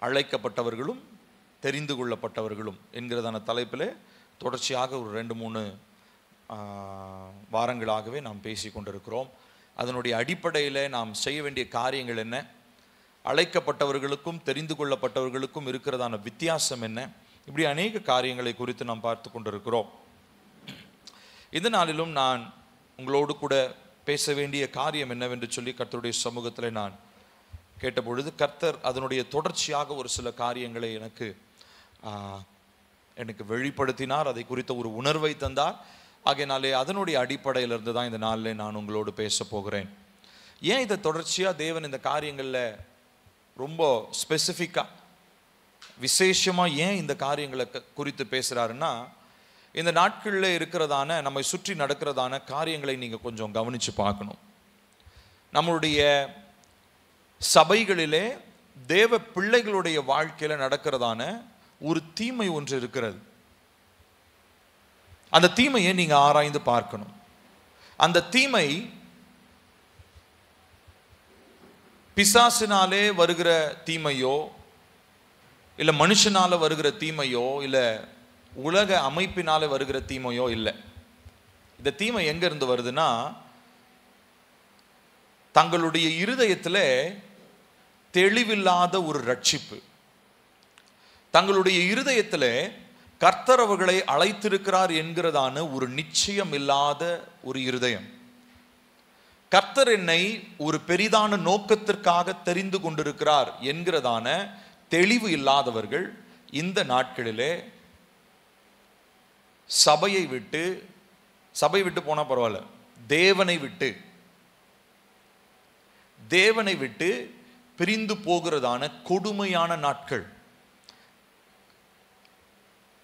அழைக்கப்பட்டவர்களும் தெரிந்து கொள்ளப்பட்டவர்களும் என்கிறதான தலைப்பில் தொடர்ச்சியாக ஒரு 2-3 வாரங்களாகவே நாம் பேசி கொண்டிருக்கிறோம். அதனுடைய அடிப்படையில் நாம் செய்ய வேண்டிய காரியங்கள் என்ன, அழைக்கப்பட்டவர்களுக்கும் தெரிந்து கொள்ளப்பட்டவர்களுக்கும் இருக்கிறதான வித்தியாசம் என்ன, இப்படி அநேக காரியங்களை குறித்து நாம் பார்த்து கொண்டிருக்கிறோம். இந்த நாளிலும் நான் உங்களோடு கூட பேச வேண்டிய காரியம் என்னவென்று சொல்லி கர்த்தருடைய சமூகத்தில் நான் கேட்டபொழுது, கர்த்தர் அதனுடைய தொடர்ச்சியாக ஒரு சில காரியங்களை எனக்கு வெளிப்படுத்தினார். அதை குறித்த ஒரு உணர்வை தந்தார். ஆகையினாலே அதனுடைய அடிப்படையிலிருந்து தான் இந்த நாளில் நான் உங்களோடு பேச போகிறேன். ஏன் இதை தொடர்ச்சியாக தேவன் இந்த காரியங்களில் ரொம்ப ஸ்பெசிஃபிக்காக விசேஷமாக ஏன் இந்த காரியங்களை குறித்து பேசுகிறாருன்னா, இந்த நாட்களில் இருக்கிறதான நம்மை சுற்றி நடக்கிறதான காரியங்களை நீங்கள் கொஞ்சம் கவனித்து பார்க்கணும். நம்மளுடைய சபைகளிலே தேவ பிள்ளைகளுடைய வாழ்க்கையில் நடக்கிறதான ஒரு தீமை ஒன்று இருக்கிறது. அந்த தீமையை நீங்கள் ஆராய்ந்து பார்க்கணும். அந்த தீமை பிசாசினாலே வருகிற தீமையோ, இல்லை மனுஷனால வருகிற தீமையோ, இல்லை உலக அமைப்பினால வருகிற தீமையோ இல்லை. இந்த தீமை எங்க இருந்து வருதுன்னா, தங்களுடைய இருதயத்தில் தெளிவில்லாத ஒரு ரட்சிப்பு, தங்களுடைய இருதயத்தில் கர்த்தர் அவர்களை அழைத்திருக்கிறார் என்கிறதான ஒரு நிச்சயம் இல்லாத ஒரு இருதயம், கர்த்தர் என்னை ஒரு பெரிதான நோக்கத்திற்காக தெரிந்து கொண்டிருக்கிறார் என்கிறதான தெளிவு இல்லாதவர்கள் இந்த நாட்களிலே சபை விட்டு போனா பரவாயில்ல, தேவனை விட்டு பிரிந்து போகிறதான கொடுமையான நாட்கள்.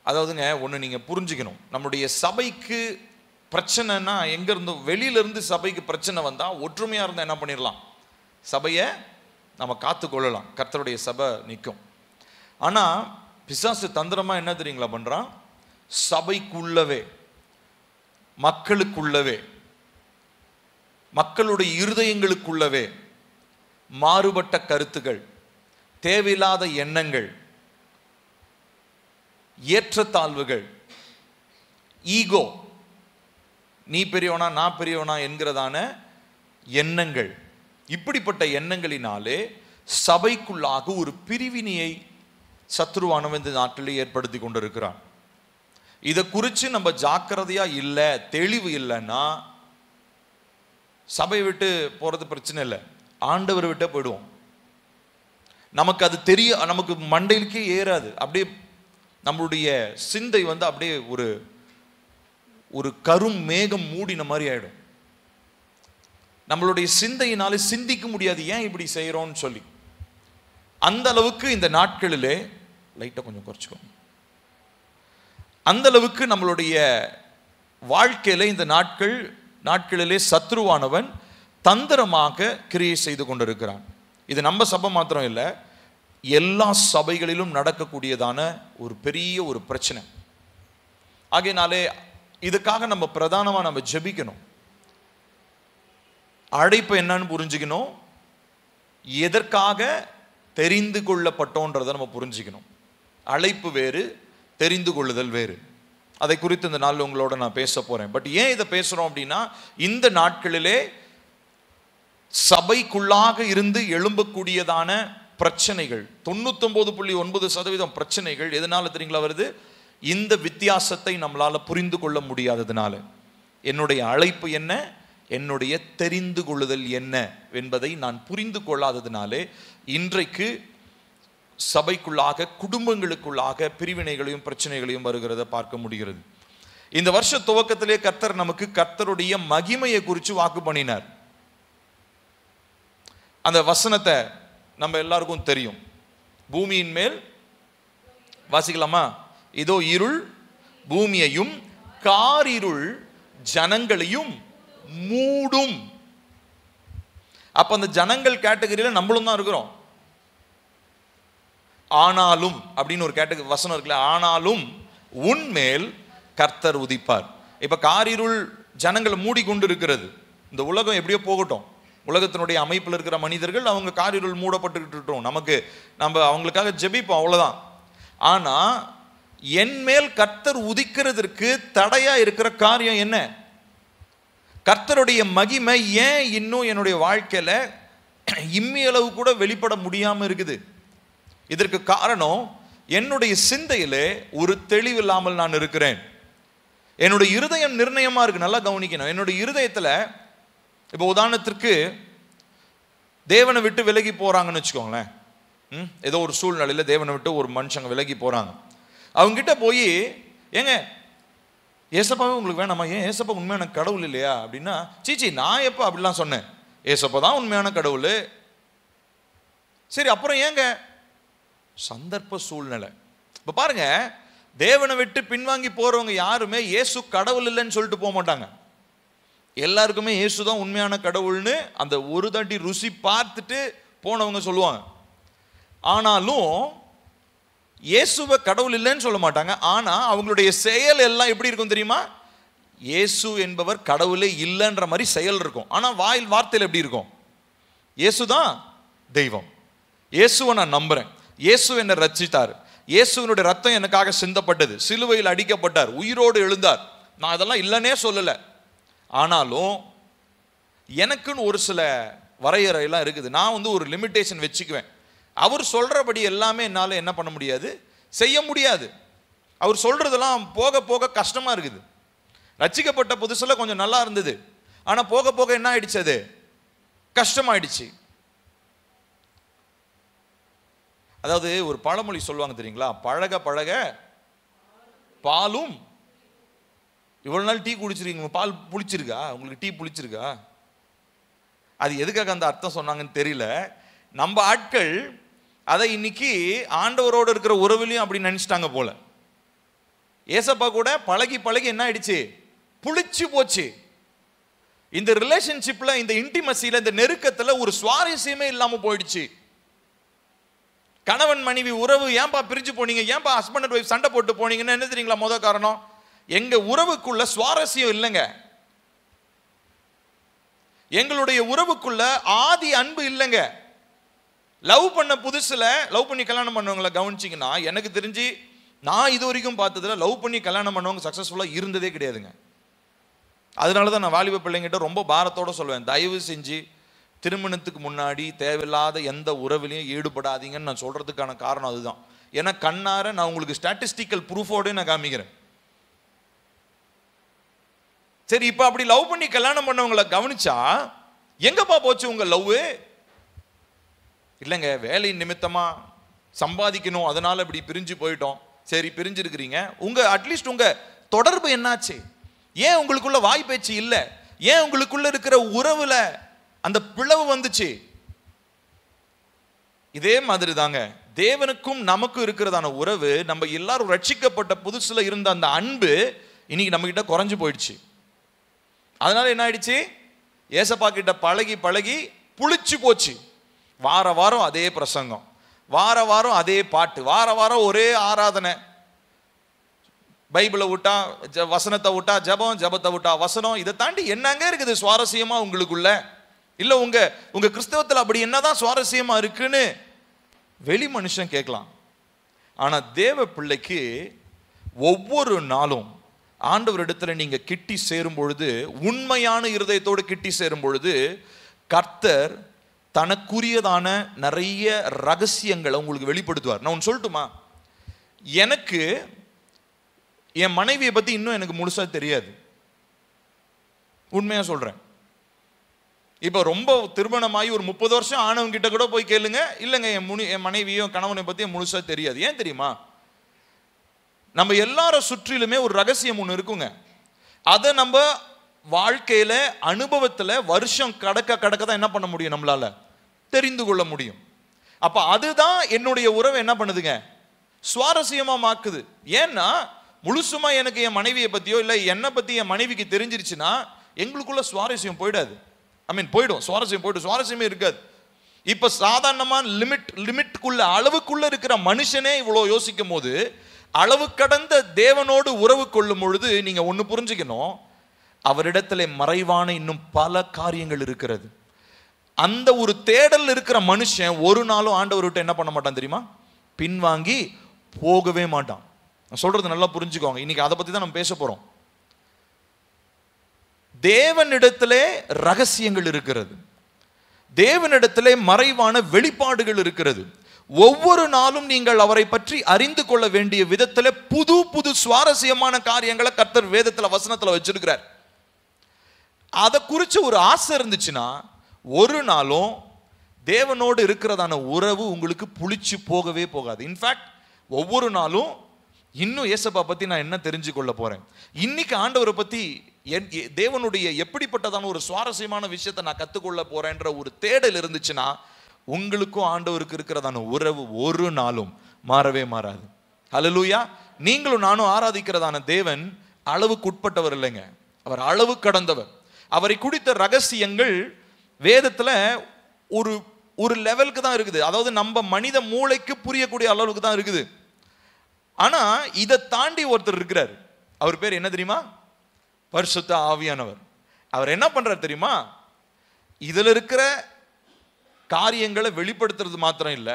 அதாவதுங்க, ஒன்று நீங்கள் புரிஞ்சுக்கணும், நம்முடைய சபைக்கு பிரச்சனைனா எங்கேருந்து, வெளியிலேருந்து சபைக்கு பிரச்சனை வந்தால் ஒற்றுமையாக இருந்தால் என்ன பண்ணிடலாம், சபையை நம்ம காத்து கொள்ளலாம், கர்த்தருடைய சபை நிற்கும். ஆனால் பிசாசு தந்திரமாக என்ன தெரியுங்களா பண்ணுறான், சபைக்குள்ளவே, மக்களுக்குள்ளவே, மக்களுடைய இருதயங்களுக்குள்ளவே மாறுபட்ட கருத்துகள், தேவையில்லாத எண்ணங்கள், ஏற்றத்தாழ்வுகள், ஈகோ, நீ பெரியவனா நான் பெரியவனா என்கிறதான எண்ணங்கள், இப்படிப்பட்ட எண்ணங்களினாலே சபைக்குள்ளாக ஒரு பிரிவினையை சத்ருவானவன் இந்த நாட்டில் ஏற்படுத்தி கொண்டிருக்கிறான். இதை குறித்து நம்ம ஜாக்கிரதையா இல்லை, தெளிவு இல்லைன்னா சபை விட்டு போறது பிரச்சனை இல்லை, ஆண்டவர் விட்டே போயிடுவோம். நமக்கு அது நமக்கு மண்டையிலுக்கே ஏறாது. அப்படியே நம்மளுடைய சிந்தை அப்படியே ஒரு கரும் மேகம் மூடின மாதிரி ஆயிடும். நம்மளுடைய சிந்தையினாலே சிந்திக்க முடியாது, ஏன் இப்படி செய்யறோம்னு சொல்லி. அந்த அளவுக்கு இந்த நாட்களிலே லைட்டை கொஞ்சம் குறைச்சிக்கோங்க. அந்த அளவுக்கு நம்மளுடைய வாழ்க்கையில இந்த நாட்களிலே சத்ருவானவன் தந்திரமாக கிரியை செய்து கொண்டிருக்கிறான். இது நம்ம சபை மாத்திரம் இல்லை, எல்லா சபைகளிலும் நடக்கக்கூடியதான ஒரு பெரிய ஒரு பிரச்சனை. ஆகையினாலே இதுக்காக நம்ம பிரதானமாக நம்ம ஜெபிக்கணும். அழைப்பு என்னன்னு புரிஞ்சுக்கணும், எதற்காக தெரிந்து கொள்ளப்பட்டோன்றதை நம்ம புரிஞ்சுக்கணும். அழைப்பு வேறு, தெரிந்து கொள்ளுதல் வேறு. அதை குறித்து இந்த நாளில் உங்களோட நான் பேச போறேன். பட் ஏன் இதை பேசுறோம் அப்படின்னா, இந்த நாட்களிலே சபைக்குள்ளாக இருந்து எழும்பக்கூடியதான பிரச்சனைகள் 99.9% பிரச்சனைகள் எதனால தெரியுங்களா வருது, இந்த வித்தியாசத்தை நம்மளால புரிந்து கொள்ள முடியாததுனால. என்னுடைய அழைப்பு என்ன, என்னுடைய தெரிந்து கொள்ளுதல் என்ன என்பதை நான் புரிந்து கொள்ளாததுனாலே இன்றைக்கு சபைக்குள்ளாக, குடும்பங்களுக்குள்ளாக பிரிவினைகளையும் பிரச்சனைகளையும் வருகிறத பார்க்க முடிகிறது. இந்த வருஷ துவக்கத்திலே கர்த்தர் நமக்கு கர்த்தருடைய மகிமையை குறித்து வாக்கு பண்ணினார். அந்த வசனத்தை நம்ம எல்லாருக்கும் தெரியும். பூமியின் மேல் வாசிக்கலாமா, இதோ இருள் பூமியையும் காரிருள் ஜனங்களையும் மூடும். அப்ப அந்த ஜனங்கள் கேட்டகரியில நம்மளும் தான் இருக்கிறோம். ஆனாலும் அப்படின்னு ஒரு கேட்டகரி வசனம் இருக்குல்ல, ஆனாலும் உன்மேல் கர்த்தர் உதிப்பார். இப்ப காரிருள் ஜனங்களை மூடிக்கொண்டு இருக்கிறது. இந்த உலகம் எப்படியோ போகட்டும், உலகத்தினுடைய அமைப்பில் இருக்கிற மனிதர்கள் அவங்க காரிருள் மூடப்பட்டுக்கிட்டு நம்ம அவங்களுக்காக ஜெபிப்போம், அவ்வளவுதான். ஆனா என் மேல் கர்த்தர் உதிக்கிறதற்கு தடையா இருக்கிற காரியம் என்ன? கர்த்தருடைய மகிமை ஏன் இன்னும் என்னுடைய வாழ்க்கையில இம்மி அளவு கூட வெளிப்பட முடியாம இருக்குது? இதற்கு காரணம் என்னுடைய சிந்தையிலே ஒரு தெளிவில்லாமல் நான் இருக்கிறேன். என்னுடைய இருதயம் நிர்ணயமா இருக்கு, நல்லா கவனிக்கணும். என்னுடைய இருதயத்துல இப்போ உதாரணத்திற்கு தேவனை விட்டு விலகி போறாங்கன்னு வச்சுக்கோங்களேன். ஏதோ ஒரு சூழ்நிலையில தேவனை விட்டு ஒரு மனுஷங்க விலகி போறாங்க. அவங்க கிட்ட போய், ஏங்க ஏசப்பாவே உங்களுக்கு வேணாமா? ஏன் ஏசப்பா உண்மையான கடவுள் இல்லையா அப்படின்னா, சீச்சி நான் எப்ப அப்படிலாம் சொன்னேன், ஏசப்பா தான் உண்மையான கடவுள். சரி அப்புறம் ஏங்க? சந்தர்ப்ப சூழ்நிலை. இப்ப பாருங்க, தேவனை விட்டு பின்வாங்கி போறவங்க யாருமே இயேசு கடவுள் இல்லைன்னு சொல்லிட்டு போக மாட்டாங்க. எல்லாருக்குமே இயேசு தான் உண்மையான கடவுள்னு அந்த ஒரு தட்டி ருசி பார்த்துட்டு போனவங்க சொல்லுவாங்க. ஆனாலும் இயேசுவை கடவுள் இல்லைன்னு சொல்ல மாட்டாங்க. ஆனா அவங்களுடைய செயல் எல்லாம் எப்படி இருக்கும் தெரியுமா? இயேசு என்பவர் கடவுளே இல்லைன்ற மாதிரி செயல் இருக்கும். ஆனா வாயில் வார்த்தையில் எப்படி இருக்கும்? இயேசு தான் தெய்வம், இயேசுவை நான் நம்புறேன், இயேசு என்னை ரட்சித்தார், இயேசுவினுடைய ரத்தம் எனக்காக சிந்தப்பட்டது, சிலுவையில் அடிக்கப்பட்டார், உயிரோடு எழுந்தார். நான் அதெல்லாம் இல்லைன்னே சொல்லல. ஆனாலும் எனக்குன்னு ஒரு சில வரையறையெல்லாம் இருக்குது. நான் ஒரு லிமிட்டேஷன் வச்சுக்குவேன். அவர் சொல்றபடி எல்லாமே என்னால் என்ன பண்ண முடியாது, செய்ய முடியாது. அவர் சொல்றதெல்லாம் போக போக கஷ்டமா இருக்குது. ரட்சிக்கப்பட்ட புதுசுல கொஞ்சம் நல்லா இருந்தது, ஆனா போக போக என்ன ஆயிடுச்சு, அது கஷ்டமாயிடுச்சு. அதாவது ஒரு பழமொழி சொல்லுவாங்க தெரியுங்களா, பழக பழக பாலும். இவ்வளவு நாள் டீ குடிச்சிருக்கீங்க, பால் புளிச்சிருக்கா? உங்களுக்கு டீ புளிச்சிருக்கா? அது எதுக்காக அந்த அர்த்தம் சொன்னாங்கன்னு தெரியல. நம்ம ஆட்கள் அதை இன்னைக்கு ஆண்டவரோடு இருக்கிற உறவுலையும் அப்படி நினைச்சிட்டாங்க போல. ஏசப்பா கூட பழகி பழகி என்ன ஆயிடுச்சு, புளிச்சு போச்சு. இந்த ரிலேஷன்ஷிப்ல, இந்த இன்டிமசியில, இந்த நெருக்கத்துல ஒரு சுவாரஸ்யமே இல்லாம போயிடுச்சு. கணவன் மனைவி உறவு ஏன்பா பிரிஞ்சு போனீங்க, ஏன்பா ஹஸ்பண்ட் அண்ட் ஒய்ஃப் சண்டை போட்டு போனீங்கன்னு என்ன தெரியுங்களா? முதல் காரணம், எங்க உறவுக்குள்ள சுவாரஸ்யம் இல்லைங்க. எங்களுடைய உறவுக்குள்ள ஆதி அன்பு இல்லைங்க. லவ் பண்ண புதுசுல, லவ் பண்ணி கல்யாணம் பண்ணவங்களை கவனிச்சிங்கன்னா, எனக்கு தெரிஞ்சு நான் இது வரைக்கும் பார்த்ததுல லவ் பண்ணி கல்யாணம் பண்ணவங்க சக்சஸ்ஃபுல்லா இருந்ததே கிடையாதுங்க. அதனால தான் நான் வாலிப பிள்ளைங்கிட்ட ரொம்ப பாரத்தோட சொல்வேன், தயவு செஞ்சு திருமணத்துக்கு முன்னாடி தேவையில்லாத எந்த உறவிலையும் ஈடுபடாதீங்கன்னு நான் சொல்றதுக்கான காரணம் அதுதான். ஏன்னா கண்ணார நான் உங்களுக்கு ஸ்டாட்டிஸ்டிக்கல் ப்ரூஃபோட நான் காமிக்கிறேன். சரி, இப்ப அப்படி லவ் பண்ணி கல்யாணம் பண்ணவங்களை கவனிச்சா எங்கப்பா போச்சு உங்க லவ்? இல்லைங்க, வேலை நிமித்தமா சம்பாதிக்கணும், அதனால இப்படி பிரிஞ்சு போயிட்டோம். சரி, பிரிஞ்சிருக்கிறீங்க, உங்க அட்லீஸ்ட் உங்க தொடர்பு என்னாச்சு? ஏன் உங்களுக்குள்ள வாய் பேச்சு இல்லை? ஏன் உங்களுக்குள்ள இருக்கிற உறவுல அந்த பிளவு வந்துச்சு? இதே மாதிரி தாங்க தேவனுக்கும் நமக்கும் இருக்கிறதான உறவு. நம்ம எல்லாரும் ரட்சிக்கப்பட்ட புதுசுல இருந்த அந்த அன்பு இன்னைக்கு நம்ம கிட்ட குறைஞ்சு போயிடுச்சு. அதனால என்ன ஆயிடுச்சு, ஏசப்பா கிட்ட பழகி பழகி புளிச்சு போச்சு. வார வாரம் அதே பிரசங்கம், வார வாரம் அதே பாட்டு, வார வாரம் ஒரே ஆராதனை. பைபிளை விட்டா வசனத்தை விட்டா ஜபம், ஜபத்தை விட்டா வசனம். இதை தாண்டி என்னங்க இருக்குது சுவாரஸ்யமா உங்களுக்குள்ள? இல்ல உங்க கிறிஸ்தவத்தில் அப்படி என்னதான் சுவாரஸ்யமா இருக்குன்னு வெளி மனுஷன் கேட்கலாம். ஆனா தேவ பிள்ளைக்கு ஒவ்வொரு நாளும் ஆண்டவர் இடத்துல நீங்க கிட்டி சேரும் பொழுது, உண்மையான இருதயத்தோடு கிட்டி சேரும் பொழுது, கர்த்தர் தனக்குரியதான நிறைய ரகசியங்களை உங்களுக்கு வெளிப்படுத்துவார். நான் ஒன்று சொல்லட்டுமா? எனக்கு என் மனைவியை பத்தி இன்னும் எனக்கு முழுசா தெரியாது, உண்மையா சொல்றேன். இப்ப ரொம்ப திருமணமாகி ஒரு 30 வருஷம் ஆனவங்க கிட்ட கூட போய் கேளுங்க, இல்லைங்க என் மனைவியும் கணவனை பத்தி முழுசா தெரியாது. ஏன் தெரியுமா? நம்ம எல்லாரும் சுற்றிலுமே ஒரு ரகசியம் ஒன்று இருக்குங்க. அதை நம்ம வாழ்க்கையில அனுபவத்துல வருஷம் கடக்க கடக்க தான் என்ன பண்ண முடியும், நம்மளால தெரிந்து கொள்ள முடியும். அப்ப அதுதான் என்னுடைய உறவை என்ன பண்ணுதுங்க, சுவாரஸ்யமா மாக்குது. ஏன்னா முழுசுமா எனக்கு என் மனைவியை பத்தியோ இல்ல என்னை பத்தி என் மனைவிக்கு தெரிஞ்சிருச்சுன்னா எங்களுக்குள்ள சுவாரஸ்யம் போயிடாது. போயிடும், சுவாரஸ்யம் போயிடும், சுவாரஸ்யமே இருக்காது. இப்ப சாதாரணமா லிமிட்குள்ள அளவுக்குள்ள இருக்கிற மனுஷனே இவ்வளவு யோசிக்கும் போது, அளவு கடந்த தேவனோடு உறவு கொள்ளும் பொழுது நீங்க ஒண்ணு புரிஞ்சுக்கணும், அவரிடத்துல மறைவான இன்னும் பல காரியங்கள் இருக்கிறது. அந்த ஒரு தேடல் இருக்கிற மனுஷன் ஒரு நாளும் ஆண்டவர்கிட்ட என்ன பண்ண மாட்டான் தெரியுமா? பின்வாங்கி போகவே மாட்டான். நான் சொல்றது நல்லா புரிஞ்சுக்கோங்க. இன்னைக்கு அதை பத்தி தான் நம்ம பேச போறோம். தேவனிடத்திலே ரகசியங்கள் இருக்கிறது, தேவனிடத்திலே மறைவான வெளிப்பாடுகள் இருக்கிறது. ஒவ்வொரு நாளும் நீங்கள் அவரை பற்றி அறிந்து கொள்ள வேண்டிய விதத்தில் புது புது சுவாரஸ்யமான காரியங்களை கர்த்தர் வேதத்தில் வசனத்தில் வச்சிருக்கிறார். அதை குறித்து ஒரு ஆசை இருந்துச்சுன்னா ஒரு நாளும் தேவனோடு இருக்கிறதான உறவு உங்களுக்கு புளிச்சு போகவே போகாது. இன்ஃபேக்ட் ஒவ்வொரு நாளும் இன்னும் ஏசப்பா பற்றி நான் என்ன தெரிஞ்சு கொள்ள போறேன், இன்னைக்கு ஆண்டவரை பற்றி தேவனுடைய எப்படிப்பட்டதான ஒரு சுவாரஸ்யமான விஷயத்தை நான் கற்றுக்கொள்ள போறேன்ற ஒரு தேடல் இருந்துச்சுன்னா உங்களுக்கும் ஆண்டவருக்கு இருக்கிறதான உறவு ஒரு நாளும் மாறவே மாறாது. ஹல்லேலூயா. நீங்களும் நானும் ஆராதிக்கிறதான தேவன் அளவுக்கு உட்பட்டவர் இல்லைங்க, அவர் அளவு கடந்தவர். அவரை குறித்த ரகசியங்கள் வேதத்துல ஒரு ஒரு லெவலுக்கு தான் இருக்குது. அதாவது நம்ம மனித மூளைக்கு புரியக்கூடிய அளவுக்கு தான் இருக்குது. ஆனா இதை தாண்டி ஒருத்தர் இருக்கிறார். அவர் பேர் என்ன தெரியுமா? பரிசுத்த ஆவியானவர். அவர் என்ன பண்றார் தெரியுமா? இதுல இருக்கிற காரியங்களை வெளிப்படுத்துறது மாத்திரம் இல்ல,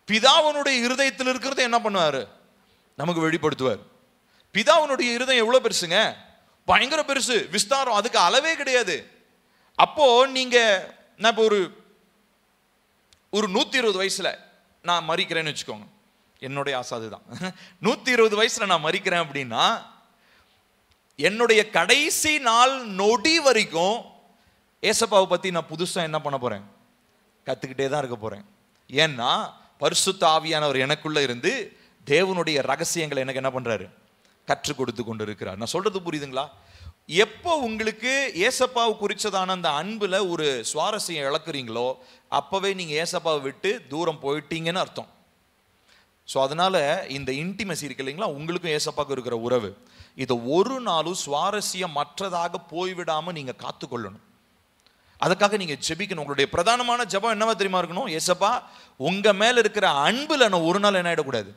பிதாவனுடைய இருதயத்தில் இருக்கிறத என்ன பண்ணுவாரு? நமக்கு வெளிப்படுத்துவார். பிதாவனுடைய இருதயம் எவ்வளவு பெருசுங்க? பயங்கர பெருசு, விஸ்தாரம், அதுக்கு அளவே கிடையாது. அப்போ நீங்க நான் இப்போ ஒரு 120 வயசுல நான் மரிக்கிறேன்னு வச்சுக்கோங்க, என்னுடைய ஆசை அதுதான். 120 வயசுல நான் மரிக்கிறேன் அப்படின்னா என்னுடைய கடைசி நாள் நொடி வரைக்கும் ஏசப்பாவை பத்தி நான் புதுசா என்ன பண்ண போறேன்? கத்துக்கிட்டே தான் இருக்க போறேன். ஏன்னா பரிசுத்த ஆவியானவர் எனக்குள்ள இருந்து தேவனுடைய ரகசியங்களை எனக்கு என்ன பண்றாரு? கற்றுக் கொடுத்து கொண்டு இருக்கிறார். நான் சொல்றது புரியுதுங்களா? எப்போ உங்களுக்கு ஏசப்பாவை குறிச்சதான அந்த அன்புல ஒரு சுவாரஸ்யம் இழக்கிறீங்களோ அப்பவே நீங்க ஏசப்பாவை விட்டு தூரம் போயிட்டீங்கன்னு அர்த்தம். ஸோ அதனால இந்த இன்டிமெசி இருக்கு இல்லைங்களா, உங்களுக்கும் ஏசப்பாவுக்கு இருக்கிற உறவு, இதை ஒரு நாளும் சுவாரஸ்யம் மற்றதாக போய்விடாம நீங்க காத்துக்கொள்ளணும். அதுக்காக நீங்க ஜெபிக்கணும். உங்களுடைய பிரதானமான ஜெபம் என்னவா தெரியுமா இருக்கணும்? ஏசப்பா, உங்க மேல இருக்கிற அன்புல நான் ஒரு நாள் என்ன ஆயிடக்கூடாது?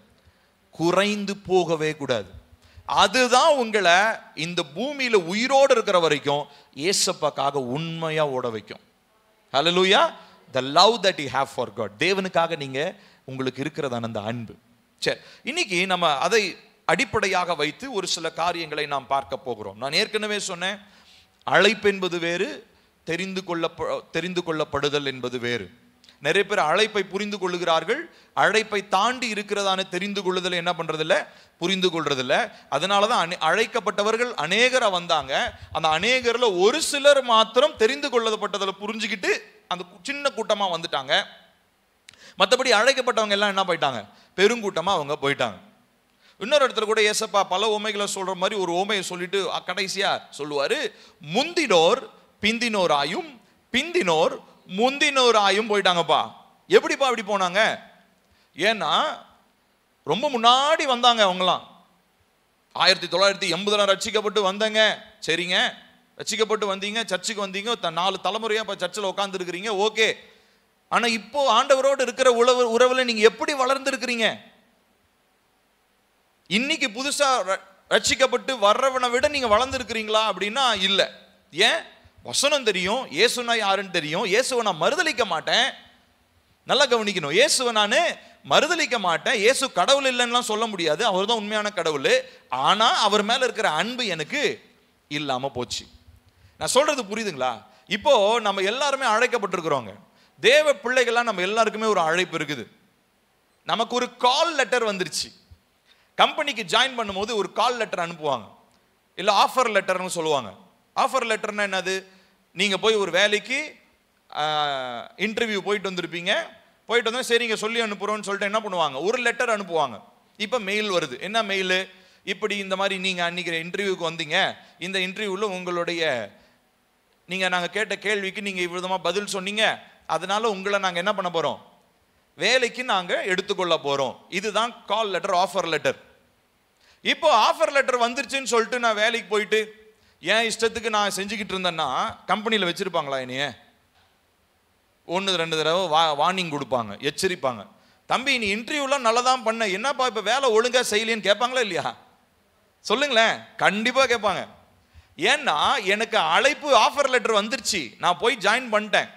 குறைந்து போகவே கூடாது. அதுதான் உங்களை இந்த பூமியில உயிரோடு இருக்கிற வரைக்கும் ஏசப்பாக்காக உண்மையா ஓட வைக்கும். ஹல்லேலூயா. the love that you have for God, தேவனுக்காக நீங்க உங்களுக்கு இருக்கிறதான அந்த அன்பு. சரி, இன்னைக்கு நம்ம அதை அடிப்படையாக வைத்து ஒரு சில காரியங்களை நாம் பார்க்க போகிறோம். நான் ஏற்கனவே சொன்னேன், அழைப்பு என்பது வேறு, தெரிந்து கொள்ளப்படுதல் என்பது வேறு. நிறைய பேர் அழைப்பை புரிந்து கொள்ளுகிறார்கள், அழைப்பை தாண்டி இருக்கிறதான தெரிந்து கொள்ளுதல் என்ன பண்றதில்ல? புரிந்து கொள்றதில்ல. அதனாலதான் அழைக்கப்பட்டவர்கள் அநேகரா வந்தாங்க. அந்த அநேகர்ல ஒரு சிலர் மாத்திரம் தெரிந்து கொள்ளப்பட்டதில் புரிஞ்சுக்கிட்டு அந்த சின்ன கூட்டமா வந்துட்டாங்க. மற்றபடி அழைக்கப்பட்டவங்க எல்லாம் என்ன போயிட்டாங்க? பெருங்கூட்டமா அவங்க போயிட்டாங்க. இன்னொரு இடத்துல கூட ஏசப்பா பல உமைகளை சொல்ற மாதிரி ஒரு உமையை சொல்லிட்டு கடைசியா சொல்லுவாரு, முந்தினோர் பிந்தினோராயும் பிந்தினோர் முந்தினோராயும் போயிட்டாங்கப்பா. எப்படிப்பா அப்படி போனாங்க? ஏன்னா ரொம்ப முன்னாடி வந்தாங்க அவங்களாம். 1980 ரட்சிக்கப்பட்டு வந்தங்க. சரிங்க, ரட்சிக்கப்பட்டு வந்தீங்க, சர்ச்சுக்கு வந்தீங்க, 4 தலைமுறையா இப்ப சர்ச்சில் உட்கார்ந்து இருக்கிறீங்க, ஓகே. ஆனா இப்போ ஆண்டவரோடு இருக்கிற உறவுல நீங்க எப்படி வளர்ந்து இருக்கிறீங்க? இன்னைக்கு புதுசா ரட்சிக்கப்பட்டு வர்றவனை விட நீங்க வளர்ந்து இருக்கிறீங்களா அப்படின்னா இல்ல. ஏன்? வசனம் தெரியும், இயேசுனா யாருன்னு தெரியும், இயேசுவை நான் மறுதலிக்க மாட்டேன். நல்லா கவனிக்கணும், இயேசுவை நான் மறுதலிக்க மாட்டேன். இயேசு கடவுள் இல்லைன்னா சொல்ல முடியாது, அவர் தான் உண்மையான கடவுள். ஆனா அவர் மேல இருக்கிற அன்பு எனக்கு இல்லாம போச்சு. நான் சொல்றது புரியுதுங்களா? இப்போ நம்ம எல்லாருமே அழைக்கப்பட்டிருக்கிறோங்க, தேவ பிள்ளைகள்லாம் நம்ம எல்லாருக்குமே ஒரு அழைப்பு இருக்குது. நமக்கு ஒரு கால் லெட்டர் வந்துருச்சு. கம்பெனிக்கு ஜாயின் பண்ணும்போது ஒரு கால் லெட்டர் அனுப்புவாங்க, இல்ல ஆஃபர் லெட்டர்னு சொல்லுவாங்க. ஆஃபர் லெட்டர்னா என்னது? நீங்க போய் ஒரு வேலைக்கு இன்டர்வியூ போயிட்டு வந்திருப்பீங்க, போயிட்டு வந்தா சரிங்க சொல்லி அனுப்புறோம்னு சொல்லிட்டு என்ன பண்ணுவாங்க? ஒரு லெட்டர் அனுப்புவாங்க. இப்போ மெயில் வருது. என்ன மெயில்? இப்படி இந்த மாதிரி நீங்க அன்னைக்கு இன்டர்வியூக்கு வந்தீங்க, இந்த இன்டர்வியூல உங்களுடைய நாங்க கேட்ட கேள்விக்கு நீங்க இவ்விதமா பதில் சொன்னீங்க, அதனால உங்களை நாங்க என்ன பண்ண போறோம்? வேலைக்கு நாங்க எடுத்துக்கொள்ள போறோம். இதுதான் கால் லெட்டர், ஆஃபர் லெட்டர். இப்போ ஆஃபர் லெட்டர் வந்துருச்சுன்னு சொல்லிட்டு நான் வேலைக்கு போயிட்டு ஏன் இஷ்டத்துக்கு நான் செஞ்சுக்கிட்டு இருந்தேன்னா கம்பெனியில் வச்சிருப்பாங்களா? என்னைய 1-2 தடவை வார்னிங் கொடுப்பாங்க, எச்சரிப்பாங்க. தம்பி நீ இன்டர்வியூலாம் நல்லா தான் பண்ண, என்னப்பா இப்போ வேலை ஒழுங்கா செய்யலன்னு கேட்பாங்களா இல்லையா? சொல்லுங்களேன். கண்டிப்பாக கேட்பாங்க. ஏன்னா எனக்கு அழைப்பு ஆஃபர் லெட்டர் வந்துருச்சு, நான் போய் ஜாயின் பண்ணிட்டேன்.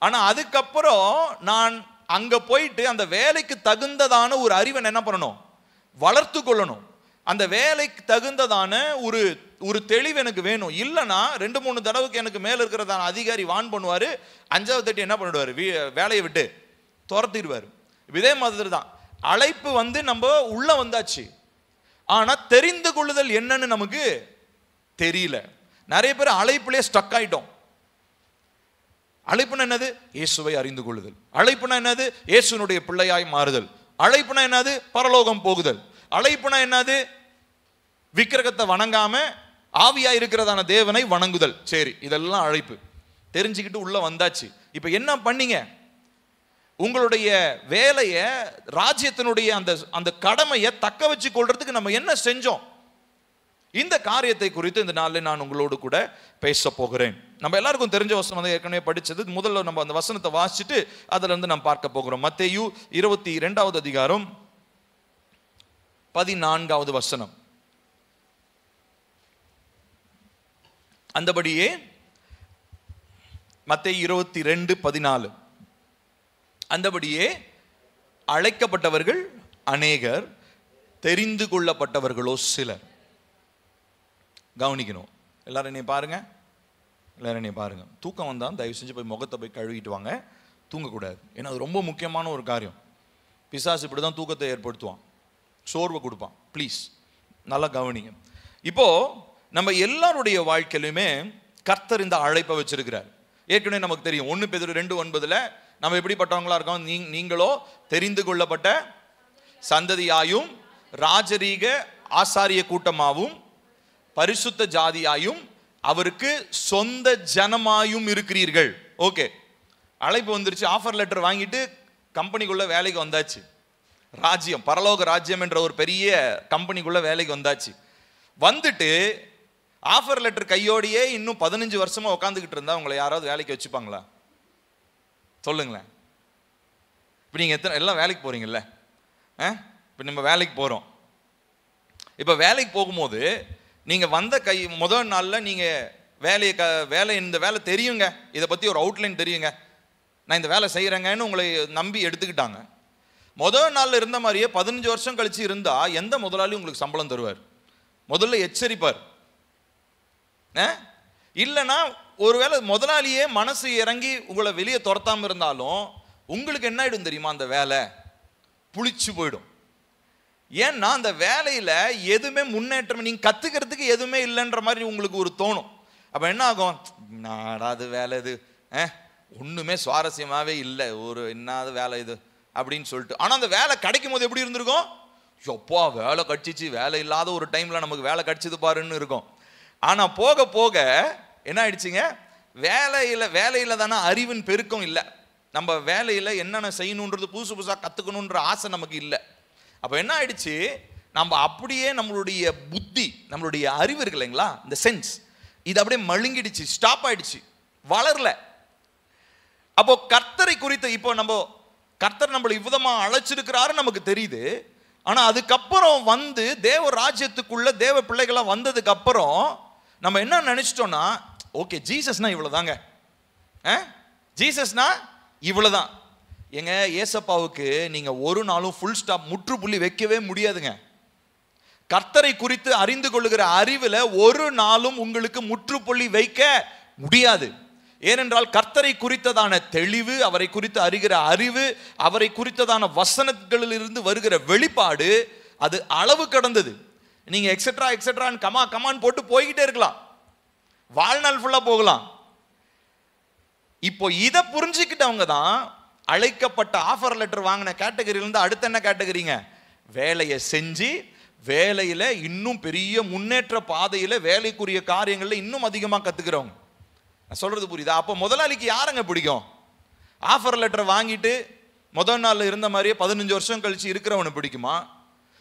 ஆனா அதுக்கப்புறம் நான் அங்க போயிட்டு அந்த வேலைக்கு தகுந்ததான ஒரு அறிவை என்ன பண்ணணும், வளர்த்து கொள்ளணும். அந்த வேலைக்கு தகுந்ததான ஒரு ஒரு தெளிவு எனக்கு வேணும். இல்லைன்னா 2-3 தடவைக்கு எனக்கு மேல இருக்கிறதான அதிகாரி வான் பண்ணுவாரு, 5வது தட்டி என்ன பண்ணிடுவாரு, வேலையை விட்டு துரத்திடுவாரு. இதே மாதிரி தான் அழைப்பு வந்து நம்ம உள்ள வந்தாச்சு, ஆனா தெரிந்து கொள்ளுதல் என்னன்னு நமக்கு தெரியல. நிறைய பேர் அழைப்பிலே ஸ்டக் ஆயிட்டோம். அழைப்புனா என்னது? இயேசுவை அறிந்து கொள்ளுதல். அழைப்புனா என்னது? இயேசுனுடைய பிள்ளையாய் மாறுதல். அழைப்புனா என்னது? பரலோகம் போகுதல். அழைப்புனா என்னது? விக்கிரகத்தை வணங்காம ஆவியா இருக்கிறதான தேவனை வணங்குதல். சரி, இதெல்லாம் அழைப்பு. தெரிஞ்சுக்கிட்டு உள்ள வந்தாச்சு. இப்ப என்ன பண்ணீங்க? உங்களுடைய வேலையை, ராஜ்யத்தினுடைய அந்த கடமையை தக்க வச்சு கொள்றதுக்கு நம்ம என்ன செஞ்சோம்? இந்த காரியத்தை குறித்து இந்த நாளில் நான் உங்களோடு கூட பேச போகிறேன். நம்ம எல்லாருக்கும் தெரிஞ்ச வசனம் தான், ஏற்கனவே படிச்சது. முதல்ல நம்ம அந்த வசனத்தை வாசிச்சுட்டு அதுல இருந்து நாம் பார்க்க போகிறோம். மத்தேயு 22வது அதிகாரம் 14வது வசனம். அந்தபடியே மத்தேயு 22:14, அந்தபடியே அழைக்கப்பட்டவர்கள் அநேகர், தெரிந்து கொள்ளப்பட்டவர்களோ சிலர். கவனிக்கணும். எல்லாரும் என்னை பாருங்க, எல்லாரும் என்னை பாருங்க. தூக்கம் வந்தால் தயவு செஞ்சு போய் முகத்தை போய் கழுவிட்டு வாங்க. தூங்கக்கூடாது. ஏன்னா அது ரொம்ப முக்கியமான ஒரு காரியம். பிசாசு இப்படி தான் தூக்கத்தை ஏற்படுத்துவான், சோர்வை கொடுப்பான். ப்ளீஸ் நல்லா கவனிங்க. இப்போ நம்ம எல்லாருடைய வாழ்க்கையிலுமே கர்த்தர் இந்த அழைப்பை வச்சிருக்கிறார். ஏற்கனவே நமக்கு தெரியும், 1 பேதுரு 2:9 நம்ம எப்படிப்பட்டவங்களா இருக்கோம்? நீங்களோ தெரிந்து கொள்ளப்பட்ட சந்ததியாயும் ராஜரீக ஆசாரிய கூட்டமாவும் பரிசுத்த ஜாதியாயும் அவருக்கு சொந்த ஜனமாயும் இருக்கிறீர்கள். ஓகே, அழைப்பு வந்துருச்சு. ஆஃபர் லெட்டர் வாங்கிட்டு கம்பெனிக்குள்ள வேலைக்கு வந்தாச்சு. ராஜ்யம், பரலோக ராஜ்யம் என்ற ஒரு பெரிய கம்பெனிக்குள்ள வேலைக்கு வந்தாச்சு. வந்துட்டு ஆஃபர் லெட்டர் கையோடையே இன்னும் 15 வருஷமா உட்காந்துக்கிட்டு இருந்தா உங்களை யாராவது வேலைக்கு வச்சுப்பாங்களா? சொல்லுங்களேன். இப்போ நீங்க எல்லாம் வேலைக்கு போறீங்கல்ல, இப்போ நம்ம வேலைக்கு போறோம். இப்போ வேலைக்கு போகும்போது நீங்க வந்த முதல் நாள்ல நீங்க வேலை இந்த வேலை தெரியுங்க, இதை பத்தி ஒரு அவுட்லைன் தெரியுங்க, நான் இந்த வேலை செய்யறேங்கன்னு உங்களை நம்பி எடுத்துக்கிட்டாங்க. முதல் நாள்ல இருந்த மாதிரியே 15 வருஷம் கழிச்சு இருந்தா எந்த முதலாளி உங்களுக்கு சம்பளம் தருவார்? முதல்ல எச்சரிப்பார். இல்லைன்னா ஒருவேளை முதலாளியே மனசு இறங்கி உங்களை வெளியே துரத்தாம இருந்தாலும் உங்களுக்கு என்ன ஆயிடும் தெரியுமா? அந்த வேலை புளிச்சு போயிடும். ஏன்னா அந்த வேலையில எதுவுமே முன்னேற்றம், நீங்க கத்துக்கிறதுக்கு எதுவுமே இல்லைன்ற மாதிரி உங்களுக்கு ஒரு தோணும். அப்ப என்ன ஆகும்? நாடாது வேலை இது, ஒண்ணுமே சுவாரஸ்யமாவே இல்லை, ஒரு என்னது வேலை இது அப்படின்னு சொல்லிட்டு. ஆனா அந்த வேலை கிடைக்கும் போது எப்படி இருந்திருக்கும்? எப்பா வேலை கடிச்சிச்சு, வேலை இல்லாத ஒரு டைம்ல நமக்கு வேலை கடிச்சது பாருன்னு இருக்கும். ஆனா போக போக என்ன ஆயிடுச்சுங்க? வேலையில தானே அறிவின் பெருக்கம் இல்லை. நம்ம வேலையில என்னென்ன செய்யணுன்றது புதுசு புதுசா கத்துக்கணுன்ற ஆசை நமக்கு இல்லை. அப்ப என்ன ஆயிடுச்சு? நம்ம அப்படியே நம்மளுடைய புத்தி, நம்மளுடைய அறிவு இருக்கு இல்லைங்களா, இந்த சென்ஸ், இது அப்படியே மழுங்கிடுச்சு, ஸ்டாப் ஆயிடுச்சு, வளரல. அப்போ கர்த்தரை குறித்த, இப்போ நம்ம கர்த்தர் நம்மளை இவ்விதமா அழைச்சிருக்கிறாரு நமக்கு தெரியுது. ஆனா அதுக்கப்புறம் வந்து தேவ ராஜ்யத்துக்குள்ள தேவ பிள்ளைகளா வந்ததுக்கு அப்புறம் நம்ம என்ன நினைச்சிட்டோம்னா, ஓகே ஜீசஸ்னா இவ்வளவுதாங்க, ஜீசஸ்னா இவ்வளவுதான். எங்க ஏசப்பாவுக்கு நீங்க ஒரு நாளும் ஃபுல் ஸ்டாப், முற்றுப்புள்ளி வைக்கவே முடியாதுங்க. கர்த்தரை குறித்து அறிந்து கொள்ளுகிற அறிவில் ஒரு நாளும் உங்களுக்கு முற்றுப்புள்ளி வைக்க முடியாது. ஏனென்றால் கர்த்தரை குறித்ததான தெளிவு, அவரை குறித்து அறிகிற அறிவு, அவரை குறித்ததான வசனங்களிலிருந்து வருகிற வெளிப்பாடு அது அளவு கடந்தது. நீங்க எக்ஸெட்ரா எக்ஸெட்ரான்னு கமான் போட்டு போய்கிட்டே இருக்கலாம், வாழ்நாள் ஃபுல்லா போகலாம். இப்போ இதை புரிஞ்சுக்கிட்டவங்க தான் அழைக்கப்பட்ட ஆஃபர் லெட்டர் வாங்கின கேட்டகரியிலிருந்து அடுத்த என்ன கேட்டகரிங்க? வேலையை செஞ்சு வேலையில இன்னும் பெரிய முன்னேற்ற பாதையில வேலைக்குரிய காரியங்கள்ல இன்னும் அதிகமாக கத்துக்கிறவங்க. நான் சொல்றது புரியுதா? அப்போ முதலாளிக்கு யாருங்க பிடிக்கும்? ஆஃபர் லெட்டர் வாங்கிட்டு முதல் நாள்ல இருந்த மாதிரியே 15 வருஷம் கழிச்சு இருக்கிறவனை பிடிக்குமா?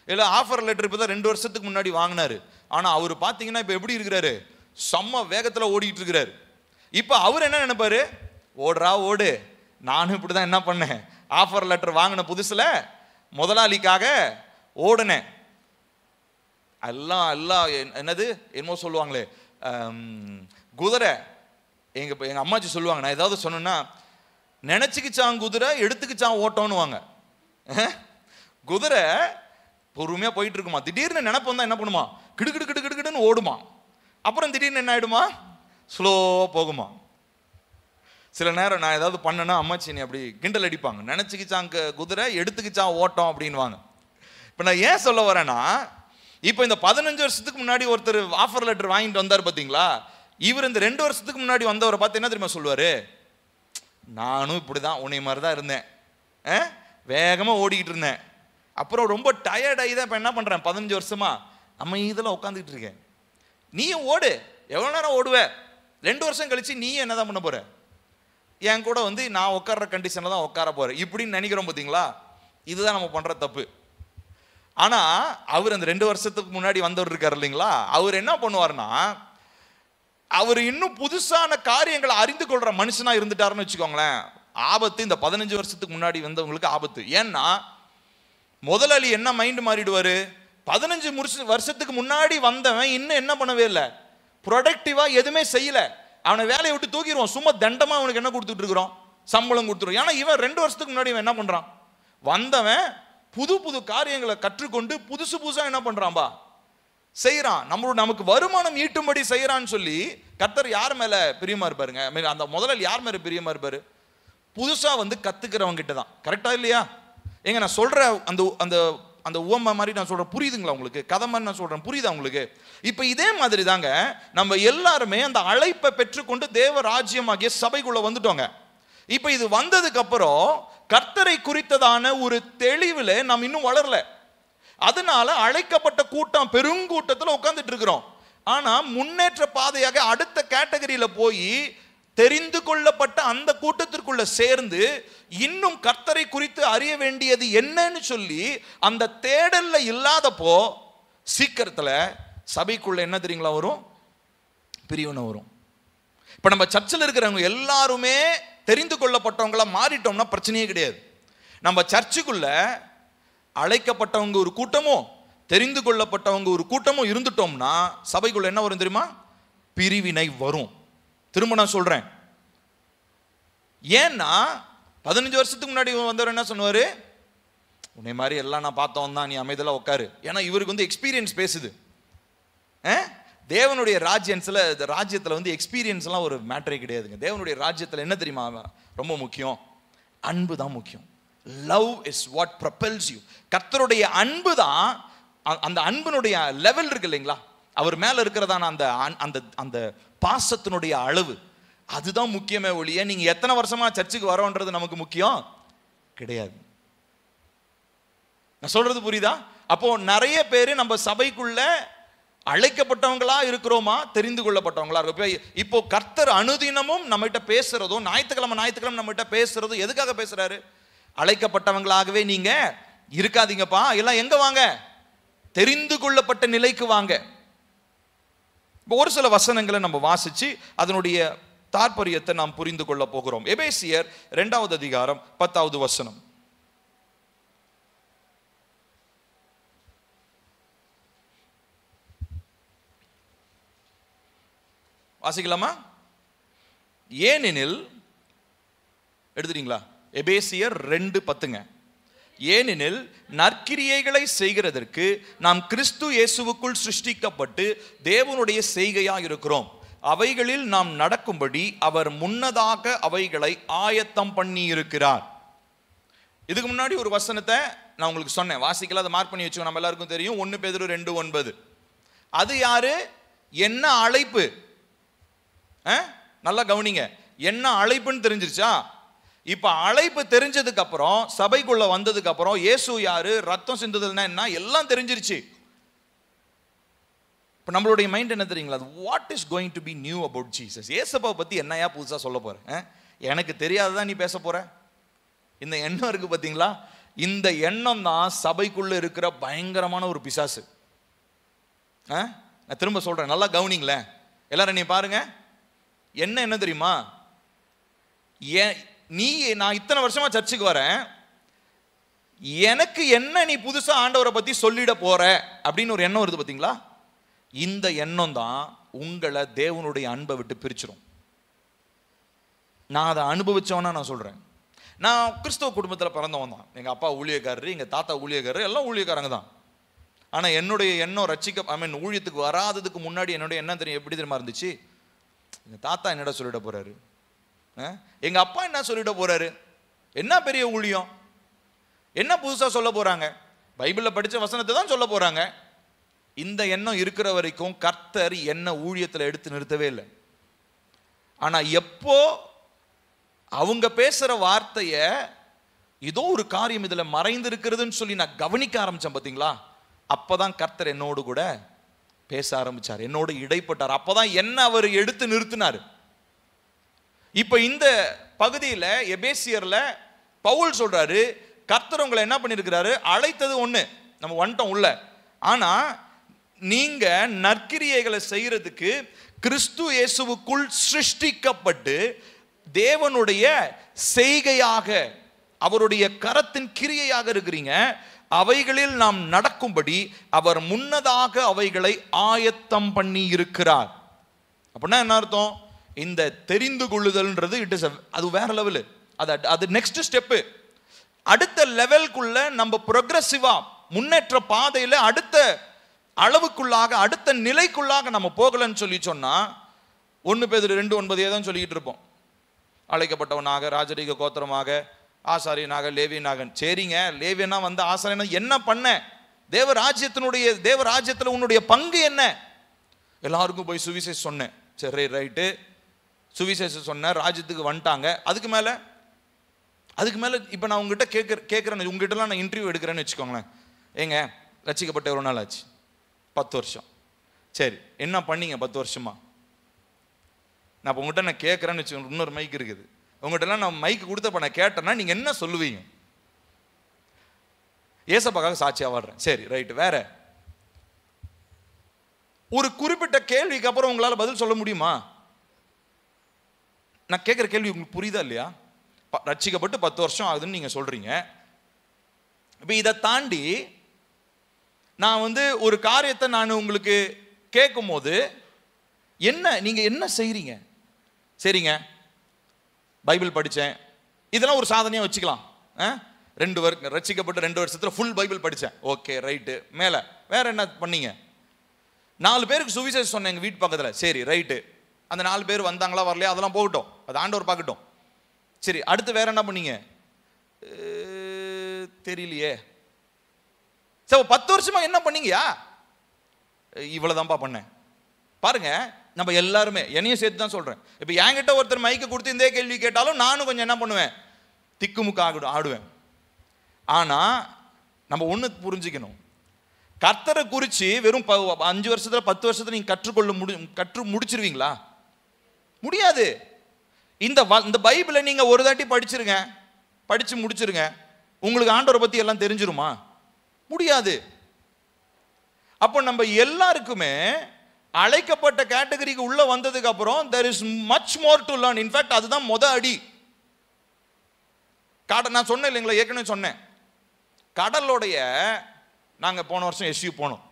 இல்லை ஆஃபர் லெட்டர் இப்போ தான் 2 வருஷத்துக்கு முன்னாடி வாங்கினாரு, ஆனால் அவர் பார்த்தீங்கன்னா இப்போ எப்படி இருக்கிறாரு? செம்ம வேகத்தில் ஓடிட்டு இருக்கிறாரு. இப்போ அவர் என்ன நினைப்பாரு? ஓடுறா ஓடு, நானும் இப்படி தான் என்ன பண்ணேன், ஆஃபர் லெட்டர் வாங்கின புதுசில் முதலாளிக்காக ஓடுனேன். எல்லாம் என்னது என்னமோ சொல்லுவாங்களே, குதிரை. எங்க அம்மாச்சி சொல்லுவாங்க, நான் ஏதாவது சொன்னேன்னா நினைச்சுக்கிச்சான் குதிரை, எடுத்துக்கிச்சான் ஓட்டம்னு வாங்க. குதிரை பொறுமையா போயிட்டு இருக்குமா, திடீர்னு நினைப்பு வந்தா என்ன பண்ணுமா, கிடுக்கிடு கிடுக்கிடுன்னு ஓடுமா. அப்புறம் திடீர்னு என்ன ஆயிடுமா, ஸ்லோ போகுமா. சில நேரம் நான் ஏதாவது பண்ணனா அம்மாச்சி நீ அப்படி கிண்டல் அடிப்பாங்க, நினைச்சுக்கிச்சாங்க குதிரை, எடுத்துக்கிச்சான் ஓட்டம் அப்படின்வாங்க. இப்போ நான் ஏன் சொல்ல வரேன்னா, இப்போ இந்த 15 வருஷத்துக்கு முன்னாடி ஒருத்தர் ஆஃபர் லெட்டர் வாங்கிட்டு வந்தார் பார்த்தீங்களா, இவர் இந்த 2 வருஷத்துக்கு முன்னாடி வந்தவரை பார்த்து என்ன தெரியுமா சொல்லுவாரு, நானும் இப்படிதான் உன்னை மாதிரி தான் இருந்தேன், வேகமாக ஓடிக்கிட்டு இருந்தேன், அப்புறம் ரொம்ப டயர்ட் ஆகி தான் இப்போ என்ன பண்ணுறேன் 15 வருஷமா நம்ம இதெல்லாம் உட்காந்துக்கிட்டு இருக்கேன், நீயும் ஓடு, எவ்வளோ நேரம் ஓடுவ, 2 வருஷம் கழிச்சு நீ என்னதான் பண்ண போற, என் கூட வந்து நான் உட்கார்ற கண்டிஷனில் தான் உட்கார போறேன் இப்படின்னு நினைக்கிறோம் பார்த்தீங்களா. இதுதான் நம்ம பண்ற தப்பு. ஆனா அவர் அந்த 2 வருஷத்துக்கு முன்னாடி வந்தவர் இருக்காரு இல்லைங்களா, அவர் என்ன பண்ணுவார்னா, அவர் இன்னும் புதுசான காரியங்களை அறிந்து கொள்ற மனுஷனா இருந்துட்டாருன்னு வச்சுக்கோங்களேன், ஆபத்து. இந்த 15 வருஷத்துக்கு முன்னாடி வந்தவங்களுக்கு ஆபத்து. ஏன்னா முதலாளி என்ன மைண்ட் மாறிடுவாரு, 15 வருஷத்துக்கு முன்னாடி வந்தவன் இன்னும் என்ன பண்ணவே இல்லை, ப்ரொடக்டிவா எதுவுமே செய்யல, அவனை வேலையை விட்டு தூக்கிடுவான், சும்மா தண்டமா அவனுக்கு என்ன கொடுத்துட்டு இருக்கிறோம், சம்பளம் கொடுத்துருவோம். ஏன்னா இவன் 2 வருஷத்துக்கு முன்னாடி இவன் என்ன பண்றான், வந்தவன் புது புது காரியங்களை கற்றுக்கொண்டு புதுசு புதுசா என்ன பண்றான்பா செய்யறான், நமக்கு வருமானம் ஈட்டும்படி செய்யறான்னு சொல்லி கர்த்தர் யார் மேல பிரியமா இருப்பாருங்க, அந்த முதலாளி யார் மேல பிரியமா இருப்பாரு, புதுசா வந்து கத்துக்கிறவங்க கிட்ட தான். கரெக்டா இல்லையா? எங்க நான் சொல்ற அந்த அந்த அந்த உவமை மாதிரி நான் சொல்றேன், புரியுதுங்களா உங்களுக்கு, கதை மாதிரி நான் சொல்றேன், புரியுதா உங்களுக்கு? இப்ப இதே மாதிரி தாங்க நம்ம எல்லாருமே அந்த அழைப்பை பெற்றுக்கொண்டு தேவ ராஜ்யமாகிய சபைக்குள்ள வந்துட்டோங்க. இப்ப இது வந்ததுக்கு அப்புறம் கர்த்தரை குறித்ததான ஒரு தெளிவுல நாம் இன்னும் வளரல. அதனால அழைக்கப்பட்ட கூட்டம் பெருங்கூட்டத்தில் உட்கார்ந்துட்டு இருக்கிறோம். ஆனா முன்னேற்ற பாதையாக அடுத்த கேட்டகரியில போய் தெரிந்து கொள்ளப்பட்ட அந்த கூட்டத்திற்குள்ள சேர்ந்து இன்னும் கர்த்தரை குறித்து அறிய வேண்டியது என்னன்னு சொல்லி அந்த தேடல்ல இல்லாதப்போ சீக்கிரத்துல சபைக்குள்ள என்ன தெரியுங்களா வரும், பிரிவினை வரும். இப்ப நம்ம சர்ச்சில் இருக்கிறவங்க எல்லாருமே தெரிந்து கொள்ளப்பட்டவங்களா மாறிட்டோம்னா பிரச்சனையே கிடையாது. நம்ம சர்ச்சுக்குள்ள அழைக்கப்பட்டவங்க ஒரு கூட்டமும் தெரிந்து கொள்ளப்பட்டவங்க ஒரு கூட்டமும் இருந்துட்டோம்னா சபைக்குள்ள என்ன வரும் தெரியுமா, பிரிவினை வரும். திரும்ப நான் சொல்றேன், ஏன்னா 15 வருஷத்துக்கு முன்னாடி வந்தவர் என்ன சொன்னாரு, உன்னை மாதிரி எல்லாம் நான் பார்த்தோம் தான், நீ அமைதியெல்லாம் உட்காரு. ஏன்னா இவருக்கு வந்து எக்ஸ்பீரியன்ஸ் பேசுது. தேவனுடைய ராஜ்யத்தில் வந்து எக்ஸ்பீரியன்ஸ் எல்லாம் ஒரு மேட்டரே கிடையாதுங்க. தேவனுடைய ராஜ்யத்தில் என்ன தெரியுமா ரொம்ப முக்கியம், அன்பு தான் முக்கியம். Love is what propels you. கர்த்தருடைய அன்பு தான், அந்த அன்பினுடைய லெவல் இருக்கு இல்லைங்களா, அவர் மேல இருக்கிறதான அந்த அந்த அந்த பாசத்தினுடைய அளவு, அதுதான் முக்கியமே ஒழிய நீங்க எத்தனை வருஷமா சர்ச்சுக்கு வரோன்றது நமக்கு முக்கியம் கிடையாது. நான் சொல்றது புரியுதா? அப்போ நிறைய பேரு நம்ம சபைக்குள்ள அழைக்கப்பட்டவங்களா இருக்கிறோமா, தெரிந்து கொள்ளப்பட்டவங்களா இருக்கும். இப்போ கர்த்தர் அனுதினமும் நம்மகிட்ட பேசுறதும், ஞாயிற்றுக்கிழமை நம்மகிட்ட பேசுறதும் எதுக்காக பேசுறாரு, அழைக்கப்பட்டவங்களாகவே நீங்க இருக்காதீங்கப்பா, எல்லாம் எங்க வாங்க, தெரிந்து கொள்ளப்பட்ட நிலைக்கு வாங்க. ஒரு சில வசனங்களை நம்ம வாசிச்சு அதனுடைய தாற்பயத்தை நாம் புரிந்து கொள்ள போகிறோம். எபேசியர் 2வது அதிகாரம் 10வது வசனம். வாசிக்கலாமா? ஏனெனில், எடுத்துட்டீங்களா? எபேசியர் 2:10. ஏனெனில் நற்கிரியைகளை செய்கிறதற்கு நாம் கிறிஸ்து இயேசுவுக்குள் சிருஷ்டிக்கப்பட்டு தேவனுடைய செய்கையாக இருக்கிறோம். அவைகளில் நாம் நடக்கும்படி அவர் முன்னதாக அவைகளை ஆயத்தம் பண்ணி இருக்கிறார். இதுக்கு முன்னாடி ஒரு வசனத்தை நான் உங்களுக்கு சொன்னேன், வாசிக்கல, அதை மார்க் பண்ணி வச்சுக்கோ, நம்ம எல்லாருக்கும் தெரியும். 1 பேதுரு 2:9. அது யாரு, என்ன அழைப்பு, நல்லா கவனிங்க, என்ன அழைப்புன்னு தெரிஞ்சிருச்சா? இப்ப அழைப்பு தெரிஞ்சதுக்கு அப்புறம், சபைக்குள்ள வந்ததுக்கு அப்புறம், இயேசு யாரு, ரத்தம் சிந்துதல்னா என்ன, எல்லாம் தெரிஞ்சிருச்சு. இப்ப நம்மளுடைய மைண்ட் என்ன தெரியுங்களா, what is going to be new about Jesus? இயேசுவை பத்தி என்னையா புதுசா சொல்ல போற, எனக்கு தெரியாததான் நீ பேச போற, இந்த எண்ணம் இருக்கு பாத்தீங்களா? இந்த எண்ணம் தான் சபைக்குள்ள இருக்கிற பயங்கரமான ஒரு பிசாசு. நான் திரும்ப சொல்றேன், நல்லா கவனிங்களேன் எல்லாரும். நீ பாருங்க, என்ன தெரியுமா, நான் இத்தனை வருஷமா சர்ச்சுக்கு வரேன், எனக்கு என்ன நீ புதுசா ஆண்டவரை பத்தி சொல்லிட போற அப்படின்னு ஒரு எண்ணம் வருது பாத்தீங்களா? இந்த எண்ணம் தான் உங்களை தேவனுடைய அன்பை விட்டு பிரிச்சிரும். நான் அதை அனுபவிச்சவனா நான் சொல்றேன். நான் கிறிஸ்தவ குடும்பத்தில் பிறந்தவன் தான். எங்கள் அப்பா ஊழியக்காரரு, எங்கள் தாத்தா ஊழியக்காரரு, எல்லாம் ஊழியக்காரங்க தான். ஆனால் என்னுடைய எண்ணம் ஊழியத்துக்கு வராததுக்கு முன்னாடி என்னுடைய எண்ணம் தெரியும் எப்படி தெரியுமா இருந்துச்சு? எங்கள் தாத்தா என்னடா சொல்லிட போறாரு, எங்கள் அப்பா என்ன சொல்லிட போறாரு, என்ன பெரிய ஊழியம், என்ன புதுசாக சொல்ல போறாங்க, பைபிளில் படித்த வசனத்தை தான் சொல்ல போறாங்க. இந்த எண்ணம் இருக்கிற வரைக்கும் கர்த்தர் என்ன ஊழியத்தில் எடுத்து நிறுத்தவே இல்லை. ஆனால் எப்போ அவங்க பேசுகிற வார்த்தைய ஏதோ ஒரு காரியம் இதில் மறைந்து இருக்கிறதுன்னு சொல்லி நான் கவனிக்க ஆரம்பித்தேன் பார்த்தீங்களா, அப்போதான் கர்த்தர் என்னோடு கூட பேச ஆரம்பித்தார், என்னோடு இடைப்பட்டார். அப்போதான் என்ன அவர் எடுத்து நிறுத்தினார். இப்போ இந்த பகுதியில் எபேசியரில் பவுல் சொல்றாரு, கர்த்தர் உங்களை என்ன பண்ணியிருக்கிறாரு, அழைத்தது ஒன்று, நம்ம வந்துட்டோம் உள்ள. ஆனால் நீங்க நற்கிரியைகளை செய்யறதுக்கு கிறிஸ்து இயேசுவுக்குள் சிருஷ்டிக்கப்பட்டு தேவனுடைய செய்கையாக, அவருடைய கரத்தின் கிரியையாக இருக்கிறீங்க. அவைகளில் நாம் நடக்கும்படி அவர் முன்னதாக அவைகளை ஆயத்தம் பண்ணி இருக்கிறார். அப்படின்னா என்ன அர்த்தம்? இந்த தெரிந்து கொள்ளுதல்ன்றது அது வேற லெவலு, அது நெக்ஸ்ட் ஸ்டெப்பு. அடுத்த லெவலுக்குள்ள நம்ம ப்ரோக்ரெசிவா முன்னேற்ற பாதையில அடுத்த அளவுக்குள்ளாக அடுத்த நிலைக்குள்ளாக நம்ம போகலன்னு சொல்லி சொன்னா 1 பேதுரு 2:9 தான் சொல்லிக்கிட்டு இருப்போம். அழைக்கப்பட்டவனாக, ராஜரீக கோத்திரமாக, ஆசாரியனாக, லேவியனாக. சரிங்க, லேவியனா வந்து ஆசாரியனா என்ன பண்ண? தேவராஜ்யத்தில் உன்னுடைய பங்கு என்ன? எல்லாருக்கும் போய் சுவிசேஷம் சொன்னேன். சரி ரைட்டு, சுவிசேஷம் சொன்ன, ராஜ்யத்துக்கு வந்துட்டாங்க. அதுக்கு மேலே இப்போ நான் உங்ககிட்ட கேட்குறேன், உங்ககிட்டலாம் நான் இன்டர்வியூ எடுக்கிறேன்னு வச்சுக்கோங்களேன். ஏங்க ரட்சிக்கப்பட்ட எவ்வளோ நாள் ஆச்சு? 10 வருஷம். சரி, என்ன பண்ணீங்க 10 வருஷமா? நான் இப்போ உங்கள்கிட்ட நான் கேட்குறேன்னு வச்சுக்கோங்க, இன்னொரு மைக் இருக்குது, உங்கள்கிட்டலாம் நான் மைக்கு கொடுத்தப்ப நான் கேட்டேன்னா நீங்கள் என்ன சொல்லுவீங்க? ஏசப்பாக்காக சாட்சியாக வர்றேன். சரி ரைட்டு, வேற ஒரு குறிப்பிட்ட கேள்விக்கு அப்புறம் உங்களால் பதில் சொல்ல முடியுமா? நான் கேட்குற கேள்வி உங்களுக்கு புரியுதா இல்லையா? ரட்சிக்கப்பட்டு 10 வருஷம் ஆகுதுன்னு நீங்கள் சொல்கிறீங்க. இப்போ இதை தாண்டி நான் வந்து ஒரு காரியத்தை நான் உங்களுக்கு கேட்கும் போது நீங்கள் என்ன செய்கிறீங்க? சரிங்க, பைபிள் படித்தேன், இதெல்லாம் ஒரு சாதனையாக வச்சுக்கலாம். ரட்சிக்கப்பட்டு 2 வருஷத்தில் ஃபுல் பைபிள் படித்தேன். ஓகே ரைட்டு, மேலே வேற என்ன பண்ணீங்க? 4 பேருக்கு சுவிசேஷம் சொன்னேன் எங்கள் வீட்டு பக்கத்தில். சரி ரைட்டு, அந்த 4 பேர் வந்தாங்களா வரலையா அதெல்லாம் போகட்டும், அது ஆண்டவர் பார்க்கட்டும். சரி, அடுத்து வேற என்ன பண்ணீங்க? தெரியலையே. சரி, 10 வருஷமா என்ன பண்ணீங்கயா? இவ்வளவுதான்ப்பா பண்ணேன். பாருங்க, நம்ம எல்லாருமே, என்னையும் சேர்த்து தான் சொல்றேன். இப்போ என்கிட்ட ஒருத்தர் மைக்கு கொடுத்து இந்த கேள்வி கேட்டாலும் நானும் கொஞ்சம் என்ன பண்ணுவேன், திக்குமுக்க ஆடுவேன். ஆனா நம்ம ஒன்று புரிஞ்சுக்கணும், கர்த்தரை குறித்து வெறும் 5 வருஷத்துல 10 வருஷத்துல நீங்க கற்று முடிச்சிருவீங்களா? முடியாது. இந்த பைபிளை நீங்க ஒரு தாட்டி படிச்சு முடிச்சிருங்க, உங்களுக்கு ஆண்டவரை பத்தி எல்லாம் தெரிஞ்சிருமா? முடியாது. அப்போ நம்ம எல்லாருக்குமே அழைக்கப்பட்ட கேட்டகரிக்கு உள்ள வந்ததுக்கு அப்புறம் there is much more to learn. In fact அதுதான் அடி. நான் சொன்னேன் இல்லைங்களா, ஏற்கனவே சொன்னேன், கடலோடைய நாங்க போன வருஷம் எஸ்யூ போனோம்.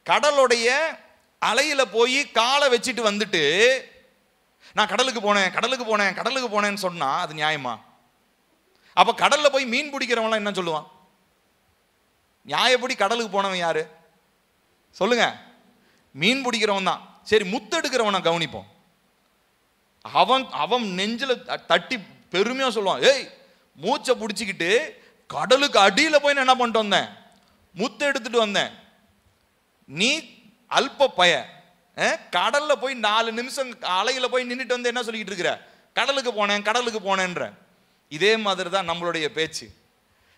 கடலோடைய அலையில போய் காலை வச்சுட்டு வந்துட்டு நான் கடலுக்கு போனேன்னு சொன்னா அது நியாயமா? அப்ப கடல்ல போய் மீன் பிடிக்கிறவன் என்ன சொல்லுவான்? நியாயப்படி கடலுக்கு போனவன் யாரு சொல்லுங்க? மீன் பிடிக்கிறவன் தான். சரி, முத்தெடுக்கிறவனை கவனிப்போம். அவன் நெஞ்சில தட்டி பெருமையா சொல்லுவான், ஏய் மூச்சை பிடிச்சிக்கிட்டு கடலுக்கு அடியில போய் நான் என்ன பண்ணிட்டு வந்தேன், முத்து எடுத்துட்டு வந்தேன். நீ அல்ப பய, கடல்ல போய் 4 நிமிஷம் அலையில போய் நின்றுட்டு வந்து என்ன சொல்லிக்கிட்டு இருக்கிற, கடலுக்கு போனேன்ற. இதே மாதிரி தான் நம்மளுடைய பேச்சு.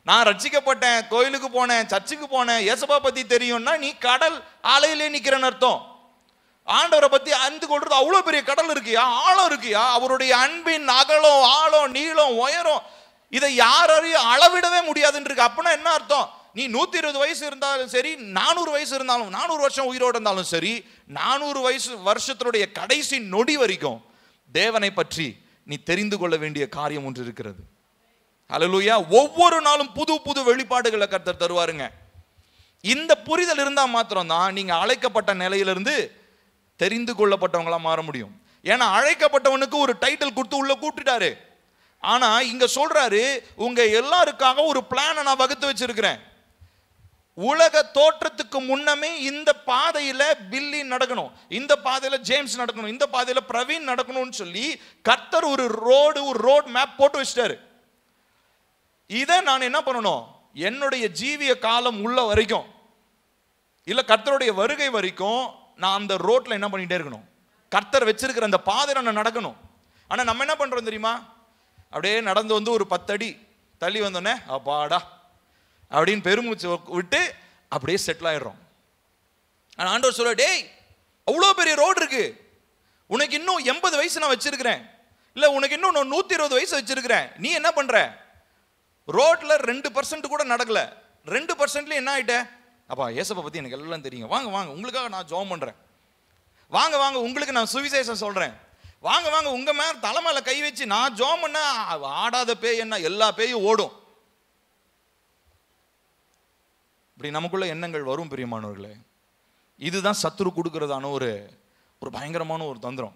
நான் ரட்சிக்கப்பட்டேன், கோயிலுக்கு போனேன், சர்ச்சுக்கு போனேன், இயேசுவை பத்தி தெரியும்னா நீ கடல் அலையிலே நிக்கிறன்னு அர்த்தம். ஆண்டவரை பத்தி அறிந்து கொள்றது அவ்வளவு பெரிய கடல் இருக்கியா, ஆழம் இருக்கியா, அவருடைய அன்பின் அகலம், ஆழம், நீளம், உயரம், இதை யாரையும் அளவிடவே முடியாதுன்னு இருக்கு. அப்படின்னா என்ன அர்த்தம்? நீ 120 வயசு இருந்தாலும் சரி, 400 வயசு இருந்தாலும், 400 வருஷம் உயிரோடு இருந்தாலும் சரி, 400 வருஷத்தினுடைய கடைசி நொடி வரைக்கும் தேவனை பற்றி நீ தெரிந்து கொள்ள வேண்டிய காரியம் ஒன்று இருக்கிறது. ஹல்லேலூயா. ஒவ்வொரு நாளும் புது புது வெளிப்பாடுகளை கர்த்தர் தருவாருங்க. இந்த புரிதல் இருந்தா மாத்திரம் தான் நீங்க அழைக்கப்பட்ட நிலையிலிருந்து தெரிந்து கொள்ளப்பட்டவங்களா மாற முடியும். ஏன்னா அழைக்கப்பட்டவனுக்கு ஒரு டைட்டில் கொடுத்து உள்ள கூப்பிட்டுட்டாரு. ஆனா இங்க சொல்றாரு, உங்க எல்லாருக்காக ஒரு பிளானை நான் வகுத்து வச்சிருக்கிறேன். உலக தோற்றத்துக்கு முன்னமே இந்த பாதையில பில்லி நடக்கணும், இந்த பாதையில ஜேம்ஸ் நடக்கணும், இந்த பாதையில பிரவீன் நடக்கணும்னு சொல்லி கர்த்தர் ஒரு ரோட் மேப் போட்டு வச்சிட்டாரு. இதை நான் என்ன பண்ணணும்? என்னுடைய ஜீவிய காலம் உள்ள வரைக்கும், இல்ல கர்த்தருடைய வருகை வரைக்கும் நான் அந்த ரோட்ல என்ன பண்ணிட்டே இருக்கணும்? கர்த்தர் வச்சிருக்கிற அந்த பாதையில நான் நடக்கணும். ஆனா நம்ம என்ன பண்றோம் தெரியுமா? அப்படியே நடந்து வந்து ஒரு 10 அடி தள்ளி வந்தோடனே அப்பாடா அப்படின்னு பெருமூச்சு விட்டு அப்படியே செட்டில் ஆயிடுறோம். ஆனா ஆண்டவர் சொல்ல, டேய் அவ்வளோ பெரிய ரோடு இருக்கு, உனக்கு இன்னும் 80 வயசு நான் வச்சிருக்கிறேன், இல்ல உனக்கு இன்னும் 120 வயசு வச்சிருக்கிறேன். நீ என்ன பண்ற? ரோட்ல 2% கூட நடக்கல. 2%ல என்ன ஆயிட்ட? அப்பா ஏசப்பா பத்தி எனக்கு எல்லாம் தெரியும், வாங்க வாங்க உங்களுக்காக நான் ஜெபம் பண்றேன், வாங்க வாங்க உங்களுக்கு நான் சுவிசேஷம் சொல்றேன், வாங்க வாங்க உங்க மேல தலைமையில கை வச்சு நான் ஜெபம் பண்ண ஆடாத பேய் என்ன எல்லா பேயும் ஓடும். இப்படி நமக்குள்ள எண்ணங்கள் வரும் பிரியமானவர்களே. இதுதான் சத்துரு கொடுக்கிறதான ஒரு பயங்கரமான ஒரு தந்திரம்.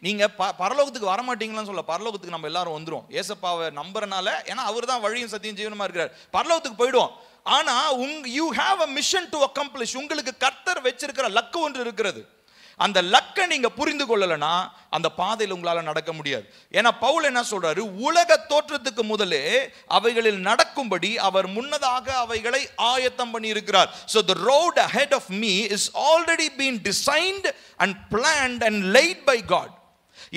நீங்க பரலோகத்துக்கு வரமாட்டீங்களான்னு சொல்ல, பரலோகத்துக்கு நம்ம எல்லாரும் வந்துரும் ஏசப்பாவை நம்புறனால. ஏன்னா அவர் தான் வழியும் சத்தியம் ஜீவனமா இருக்கிறார். பரலோகத்துக்கு போயிடுவோம். ஆனா you have a mission to accomplish. உங்களுக்கு கர்த்தர் வச்சிருக்கிற லக்கு ஒன்று இருக்கிறது. அந்த லக்கை நீங்க புரிந்து கொள்ளலனா அந்த பாதையில் உங்களால நடக்க முடியாது. ஏன்னா பவுல் என்ன சொல்றாரு? உலக தோற்றத்துக்கு முதலே அவைகளில் நடக்கும்படி அவர் முன்னதாக அவைகளை ஆயத்தம் பண்ணி இருக்கிறார். So the road ahead of me is already been designed and planned and laid by God.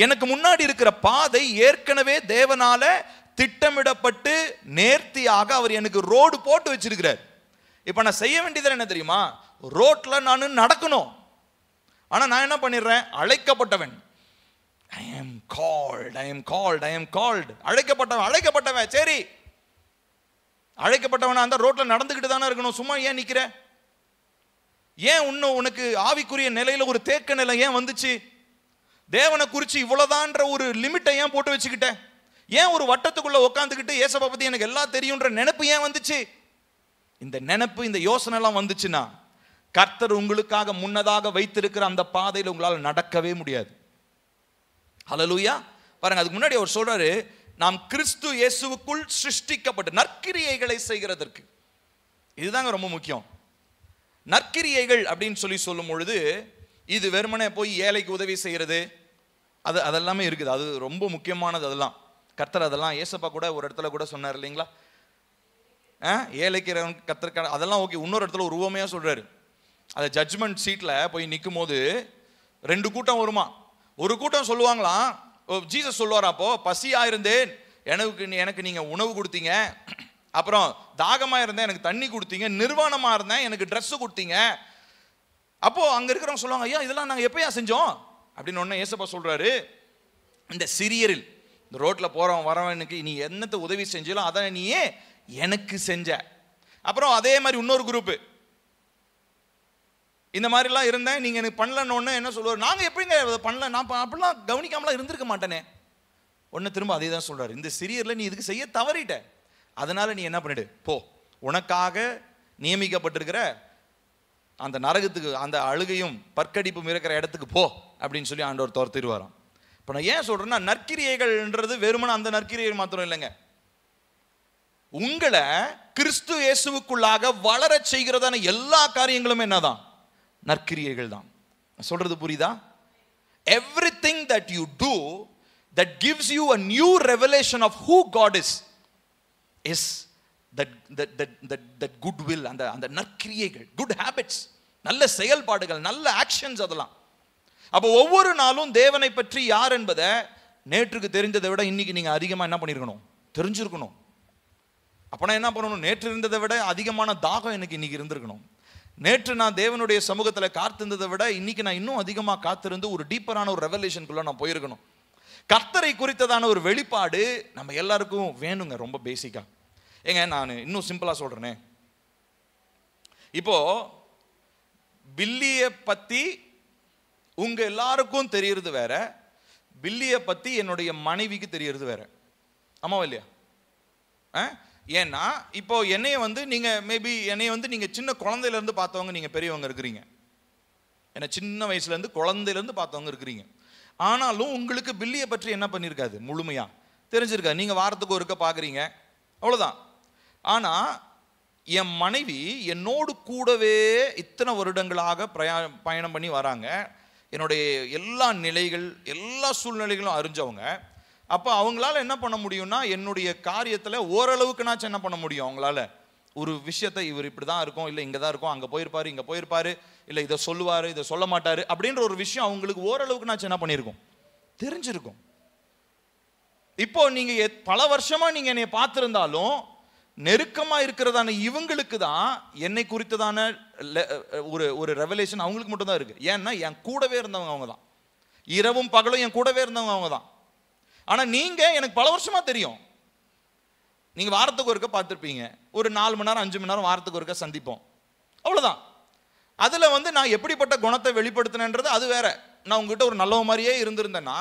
எனக்கு முன்னாடி இருக்கிற பாதை ஏற்கனவே தேவனால திட்டமிடப்பட்டு நேர்த்தியாக அவர் எனக்கு ரோடு போட்டு வச்சிருக்கிறார். இப்ப நான் செய்ய வேண்டியது என்ன தெரியுமா? ரோட்ல நான் நடக்கணும். ஆனா நான் என்ன பண்ணிடுறேன்? அழைக்கப்பட்டவன். I am called. அழைக்கப்பட்டவன். சரி, அழைக்கப்பட்டவனா அந்த ரோட்ல நடந்துகிட்டு தானே இருக்கணும். சும்மா ஏன் நிக்கிற? ஏன் உனக்கு ஆவிக்குரிய நிலையில ஒரு தேக்க நிலை ஏன் வந்துச்சு? தேவனை குறிச்சு இவ்வளவுதான்ற ஒரு லிமிட்டை ஏன் போட்டு வச்சுக்கிட்ட? ஏன் ஒரு வட்டத்துக்குள்ள உட்காந்துக்கிட்டு ஏசப்பா பத்தி எனக்கு எல்லாம் தெரியும்ன்ற நினைப்பு ஏன் வந்துச்சு? இந்த நினைப்பு, இந்த யோசனை எல்லாம் வந்துச்சுன்னா கர்த்தர் உங்களுக்காக முன்னதாக வைத்திருக்கிற அந்த பாதையில் உங்களால் நடக்கவே முடியாது. ஹல்லேலூயா. பாருங்க, அதுக்கு முன்னாடி அவர் சொல்றாரு, நாம் கிறிஸ்து இயேசுவுக்குள் சிருஷ்டிக்கப்பட்டு நற்கிரியைகளை செய்கிறதற்கு. இதுதாங்க ரொம்ப முக்கியம். நற்கிரியைகள் அப்படின்னு சொல்லும் பொழுது இது வெறுமனே போய் ஏழைக்கு உதவி செய்யறது அதெல்லாமே இருக்குது. அது ரொம்ப முக்கியமானது. அதெல்லாம் கர்த்தர் அதெல்லாம் ஏசப்பா கூட ஒரு இடத்துல கூட சொன்னார் இல்லைங்களா? ஏழைக்கு கர்த்தர் அதெல்லாம் ஓகே. இன்னொரு இடத்துல ஒரு உவமையா சொல்றாரு. அது ஜட்ஜ்மெண்ட் சீட்ல போய் நிற்கும் போது 2 கூட்டம் வருமா. ஒரு கூட்டம் சொல்லுவாங்களாம், ஜீசஸ் சொல்லுவாரா, அப்போ பசியா இருந்தேன் எனக்கு நீங்க உணவு கொடுத்தீங்க, அப்புறம் தாகமா இருந்தேன் எனக்கு தண்ணி கொடுத்தீங்க, நிர்வாணமா இருந்தேன் எனக்கு ட்ரெஸ் கொடுத்தீங்க. அப்போ அங்க இருக்கிறவங்க சொல்லுவாங்க, ஐயா இதெல்லாம் நாங்க எப்பயா செஞ்சோம் அப்படின்னு. ஒன்னு ஏசப்பா சொல்றாரு, இந்த சிறியரில், இந்த ரோட்ல போறவன் வரவனுக்கு நீ என்னத்தை உதவி செஞ்சாலும் அதை நீயே எனக்கு செஞ்ச. அப்புறம் அதே மாதிரி இன்னொரு குரூப், இந்த மாதிரிலாம் இருந்தேன் நீங்க எனக்கு பண்ணலன்னு என்ன சொல்லுவார்? நாங்க எப்படிங்க பண்ணல, நான் அப்படிலாம் கவனிக்காமலாம் இருந்திருக்க மாட்டேனே. ஒன்னு திரும்ப அதே தான் சொல்றாரு, இந்த சிறியர்ல நீ இதுக்கு செய்ய தவறிட்ட, அதனால நீ என்ன பண்ணிடு, போ, உனக்காக நியமிக்கப்பட்டிருக்கிற அந்த நரகத்துக்கு, அந்த அழுகையும் பற்கடிப்பும் இருக்கிற இடத்துக்கு போ அப்படின்னு சொல்லி ஆண்டவர் துரத்திடுவாராம். இப்போ நான் ஏன் சொல்றேன்னா, நற்கிரியைகள்ன்றது வெறுமனே அந்த நற்கிரியைகள் மாத்திரம் இல்லைங்க. உங்களை கிறிஸ்து இயேசுவுக்குள்ளாக வளர செய்கிறதான எல்லா காரியங்களும் என்னதான்? நற்கிரியைகள் தான். சொல்றது புரியுதா? Everything that you do that gives you a new revelation of who God is that goodwill, அந்த நற்கிரியைகள், good habits, நல்ல செயல்பாடுகள், நல்ல ஆக்ஷன்ஸ். அதெல்லாம் அப்போ ஒவ்வொரு நாளும் தேவனை பற்றி யார் என்பதை நேற்றுக்கு தெரிந்ததை விட இன்னைக்கு நீங்க அதிகமா என்ன பண்ணிருக்கணும்? தெரிஞ்சிருக்கணும். அப்பனா என்ன பண்ணணும்? நேற்று இருந்ததை விட அதிகமான தாகம் எனக்கு இன்னைக்கு இருந்திருக்கணும். நேற்று நான் தேவனுடைய சமூகத்தில் காத்திருந்ததை விட இன்னைக்கு நான் இன்னும் அதிகமாக காத்திருந்து ஒரு டீப்பரான ஒரு ரெவலேஷனுக்குள்ள நான் போயிருக்கணும். கர்த்தரை குறித்ததான ஒரு வெளிப்பாடு நம்ம எல்லாருக்கும் வேணுங்க. ரொம்ப பேசிக்கா ஏங்க, நான் இன்னும் சிம்பிளா சொல்றேனே, இப்போ பில்லியை பத்தி உங்க எல்லாருக்கும் தெரியறது வேற, பில்லியை பத்தி என்னுடைய மனைவிக்கு தெரியறது வேற. ஆமாவா இல்லையா? ஏன்னா இப்போ என்னைய நீங்க மேபி என்னைய நீங்க சின்ன குழந்தையில இருந்து பார்த்தவங்க, நீங்க பெரியவங்க இருக்கிறீங்க. ஏன்னா சின்ன வயசுல இருந்து குழந்தையில இருந்து பார்த்தவங்க இருக்கிறீங்க. ஆனாலும் உங்களுக்கு பில்லியை பற்றி என்ன பண்ணிருக்காது? முழுமையா தெரிஞ்சிருக்காது. நீங்கள் வாரத்துக்கு ஒருக்க பார்க்குறீங்க, அவ்வளோதான். ஆனால் என் மனைவி என்னோடு கூடவே இத்தனை வருடங்களாக பயணம் பண்ணி வராங்க. என்னுடைய எல்லா நிலைகள், எல்லா சூழ்நிலைகளும் அறிஞ்சவங்க. அப்போ அவங்களால என்ன பண்ண முடியும்னா, என்னுடைய காரியத்தில் ஓரளவுக்குனாச்சும் என்ன பண்ண முடியும் அவங்களால, ஒரு விஷயத்தை இவர் இப்படி தான் இருக்கும், இல்லை இங்கே தான் இருக்கும், அங்கே போயிருப்பாரு, இங்கே போயிருப்பாரு, இல்லை இதை சொல்லுவார், இதை சொல்ல மாட்டார் அப்படின்ற ஒரு விஷயம் அவங்களுக்கு ஓரளவுக்குனாச்சும் என்ன பண்ணியிருக்கும், தெரிஞ்சிருக்கும். இப்போ நீங்கள் பல வருஷமாக நீங்கள் என்னை பார்த்துருந்தாலும் நெருக்கமாக இருக்கிறதான இவங்களுக்கு தான் என்னை குறித்ததான ஒரு ரெவலேஷன் அவங்களுக்கு மட்டும் தான் இருக்குது. ஏன்னா என் கூடவே இருந்தவங்க அவங்க தான், இரவும் பகலும் என் கூடவே இருந்தவங்க அவங்க தான். ஆனால் நீங்கள் எனக்கு பல வருஷமாக தெரியும். நீங்கள் வாரத்துக்கு ஒருக்க பார்த்துருப்பீங்க, ஒரு 4 மணி நேரம் 5 மணி நேரம் வாரத்துக்கு ஒருக்க சந்திப்போம், அவ்வளோதான். அதில் நான் எப்படிப்பட்ட குணத்தை வெளிப்படுத்தினேன்றது அது வேற. நான் உங்ககிட்ட ஒரு நல்லவன் மாதிரியே இருந்திருந்தேன்னா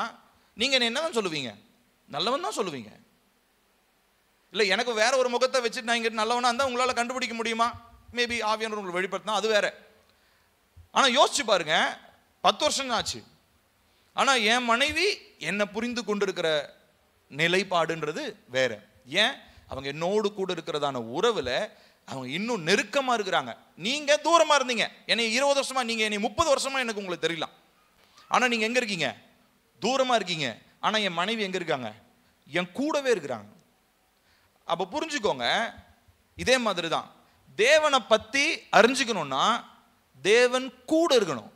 நீங்கள் என்ன தான் சொல்லுவீங்க, நல்லவன் தான் சொல்லுவீங்க. இல்லை எனக்கு வேற ஒரு முகத்தை வச்சுட்டு நான் இங்கே நல்லவனா இருந்தால் உங்களால் கண்டுபிடிக்க முடியுமா? மேபி ஆவியானவர் உங்களுக்கு வெளிப்படுத்தினா அது வேற. ஆனால் யோசிச்சு பாருங்க, 10 வருஷம் ஆச்சு. ஆனால் என் மனைவி என்னை புரிந்து கொண்டிருக்கிற நிலைப்பாடுன்றது வேற. ஏன்? அவங்க என்னோடு கூட இருக்கிறதான உறவில் அவங்க இன்னும் நெருக்கமாக இருக்கிறாங்க. நீங்கள் தூரமாக இருந்தீங்க, என்னை 20 வருஷமா, நீங்கள் என்னை 30 வருஷமா எனக்கு உங்களுக்கு தெரியலாம். ஆனால் நீங்கள் எங்கே இருக்கீங்க? தூரமாக இருக்கீங்க. ஆனால் என் மனைவி எங்கே இருக்காங்க? என் கூடவே இருக்கிறாங்க. அப்போ புரிஞ்சுக்கோங்க, இதே மாதிரி தான் தேவனை பற்றி அறிஞ்சுக்கணும்னா தேவன் கூட இருக்கணும்.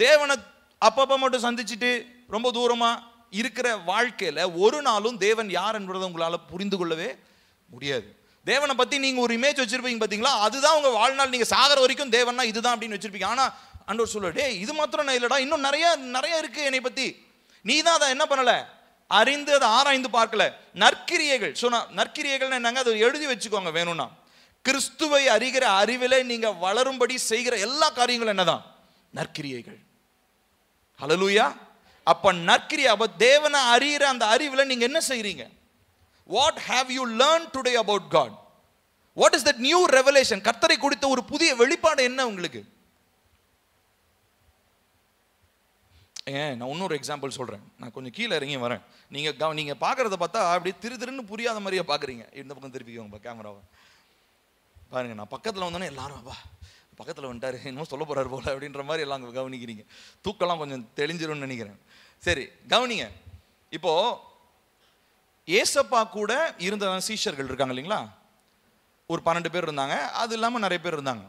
தேவனை அப்பப்போ மட்டும் சந்திச்சுட்டு ரொம்ப தூரமாக இருக்கிற வாழ்க்கையில் ஒரு நாளும் தேவன் யார் என்பதை உங்களால் புரிந்து கொள்ளவே முடியாது. தேவனை பற்றி நீங்கள் ஒரு இமேஜ் வச்சுருப்பீங்க பார்த்தீங்களா, அதுதான் உங்கள் வாழ்நாள். நீங்கள் சாகிற வரைக்கும் தேவன்னா இதுதான் அப்படின்னு வச்சுருப்பீங்க. ஆனால் ஆண்டவர் சொல்ல, டே இது மாத்திரம் நான் இல்லைடா, இன்னும் நிறைய இருக்குது என்னை பற்றி. நீ தான் அதை என்ன பண்ணலை, அறிந்து அதை ஆராய்ந்து பார்க்கல. நற்கிரியைகள் சொன்னா, நற்கிரியைகள் என்னங்க, அதை எழுதி வச்சுக்கோங்க வேணும்னா. கிறிஸ்துவை அறிகிற அறிவிலே நீங்க வளரும்படி செய்கிற எல்லா காரியங்களும் என்னதான்? நற்கிரியைகள். ஹல்லேலூயா. அப்ப நற்கிரியை, அப்ப தேவனை அறிகிற அந்த அறிவில் நீங்க என்ன செய்றீங்க? What have you learned today about God? What is that new revelation? கர்த்தரை குறித்த ஒரு புதிய வெளிப்பாடு என்ன உங்களுக்கு? நான் இன்னொரு எக்ஸாம்பிள் சொல்கிறேன். நான் கொஞ்சம் கீழே இறங்கி வரேன். நீங்கள் பார்க்குறத பார்த்தா அப்படி திருன்னு புரியாத மாதிரியே பார்க்குறீங்க. இந்த பக்கம் திருப்பிக்கோங்க கேமராவை பாருங்கள். நான் பக்கத்தில் வந்தோன்னே எல்லாரும் அப்பா பக்கத்தில் வந்துட்டாரு, இன்னும் சொல்ல போகிறாரு போல அப்படின்ற மாதிரி எல்லாம் கவனிக்கிறீங்க. தூக்கெல்லாம் கொஞ்சம் தெளிஞ்சிரும்னு நினைக்கிறேன். சரி கவனிங்க. இப்போது ஏசப்பா கூட இருந்த சீஷர்கள் இருக்காங்க இல்லைங்களா, ஒரு 12 பேர் இருந்தாங்க. அது இல்லாமல் நிறைய பேர் இருந்தாங்க.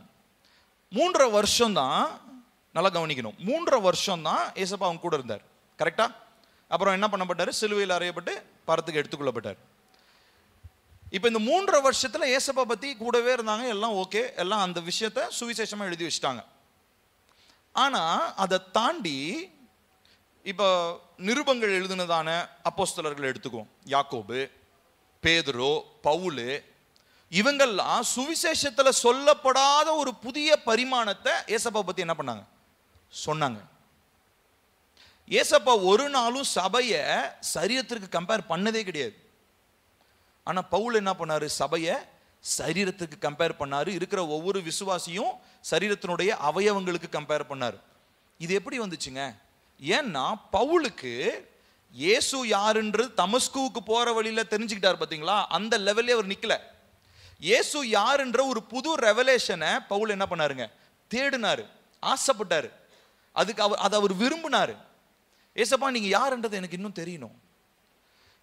3.5 வருஷம் தான், நல்லா கவனிக்கணும், 3.5 வருஷம் தான் ஏசப்பா அவங்க கூட இருந்தார். கரெக்டா? அப்புறம் என்ன பண்ணப்பட்டார்? சிலுவையில் அறையப்பட்டு பரத்துக்கு எடுத்துக்கொள்ளப்பட்டார். இப்போ இந்த 3.5 வருஷத்தில் ஏசப்பா பற்றி கூடவே இருந்தாங்க, எல்லாம் ஓகே, எல்லாம் அந்த விஷயத்த சுவிசேஷமாக எழுதி வச்சுட்டாங்க. ஆனால் அதை தாண்டி இப்போ நிருபங்கள் எழுதுனதான அப்போஸ்தலர்கள் எடுத்துக்குவோம். யாக்கோபு, பேதுரு, பவுலு, இவங்கெல்லாம் சுவிசேஷத்தில் சொல்லப்படாத ஒரு புதிய பரிமாணத்தை ஏசப்பா பற்றி என்ன பண்ணாங்க? சொன்னாங்க. ஏசப்பா ஒரு நாளும் சபையை சரீரத்திற்கு கம்பேர் பண்ணதே கிடையாது. ஆனால் பவுல் என்ன பண்ணாரு? சபையை சரீரத்துக்கு கம்பேர் பண்ணாரு. இருக்கிற ஒவ்வொரு விசுவாசியும் சரீரத்தினுடைய அவயவங்களுக்கு கம்பேர் பண்ணாரு. இது எப்படி வந்துச்சுங்க? ஏன்னா பவுலுக்கு இயேசு யாருன்றது தமஸ்குவுக்கு போற வழியில தெரிஞ்சுக்கிட்டார் பார்த்தீங்களா, அந்த லெவல்லே அவர் நிக்கல. இயேசு யாருன்ற ஒரு புது ரெவலேஷனை பவுல் என்ன பண்ணாருங்க? தேடினாரு, ஆசைப்பட்டாரு, அதுக்கு அதை அவர் விரும்பினாரு. ஏசப்பா நீங்க யாருன்றது எனக்கு இன்னும் தெரியணும்.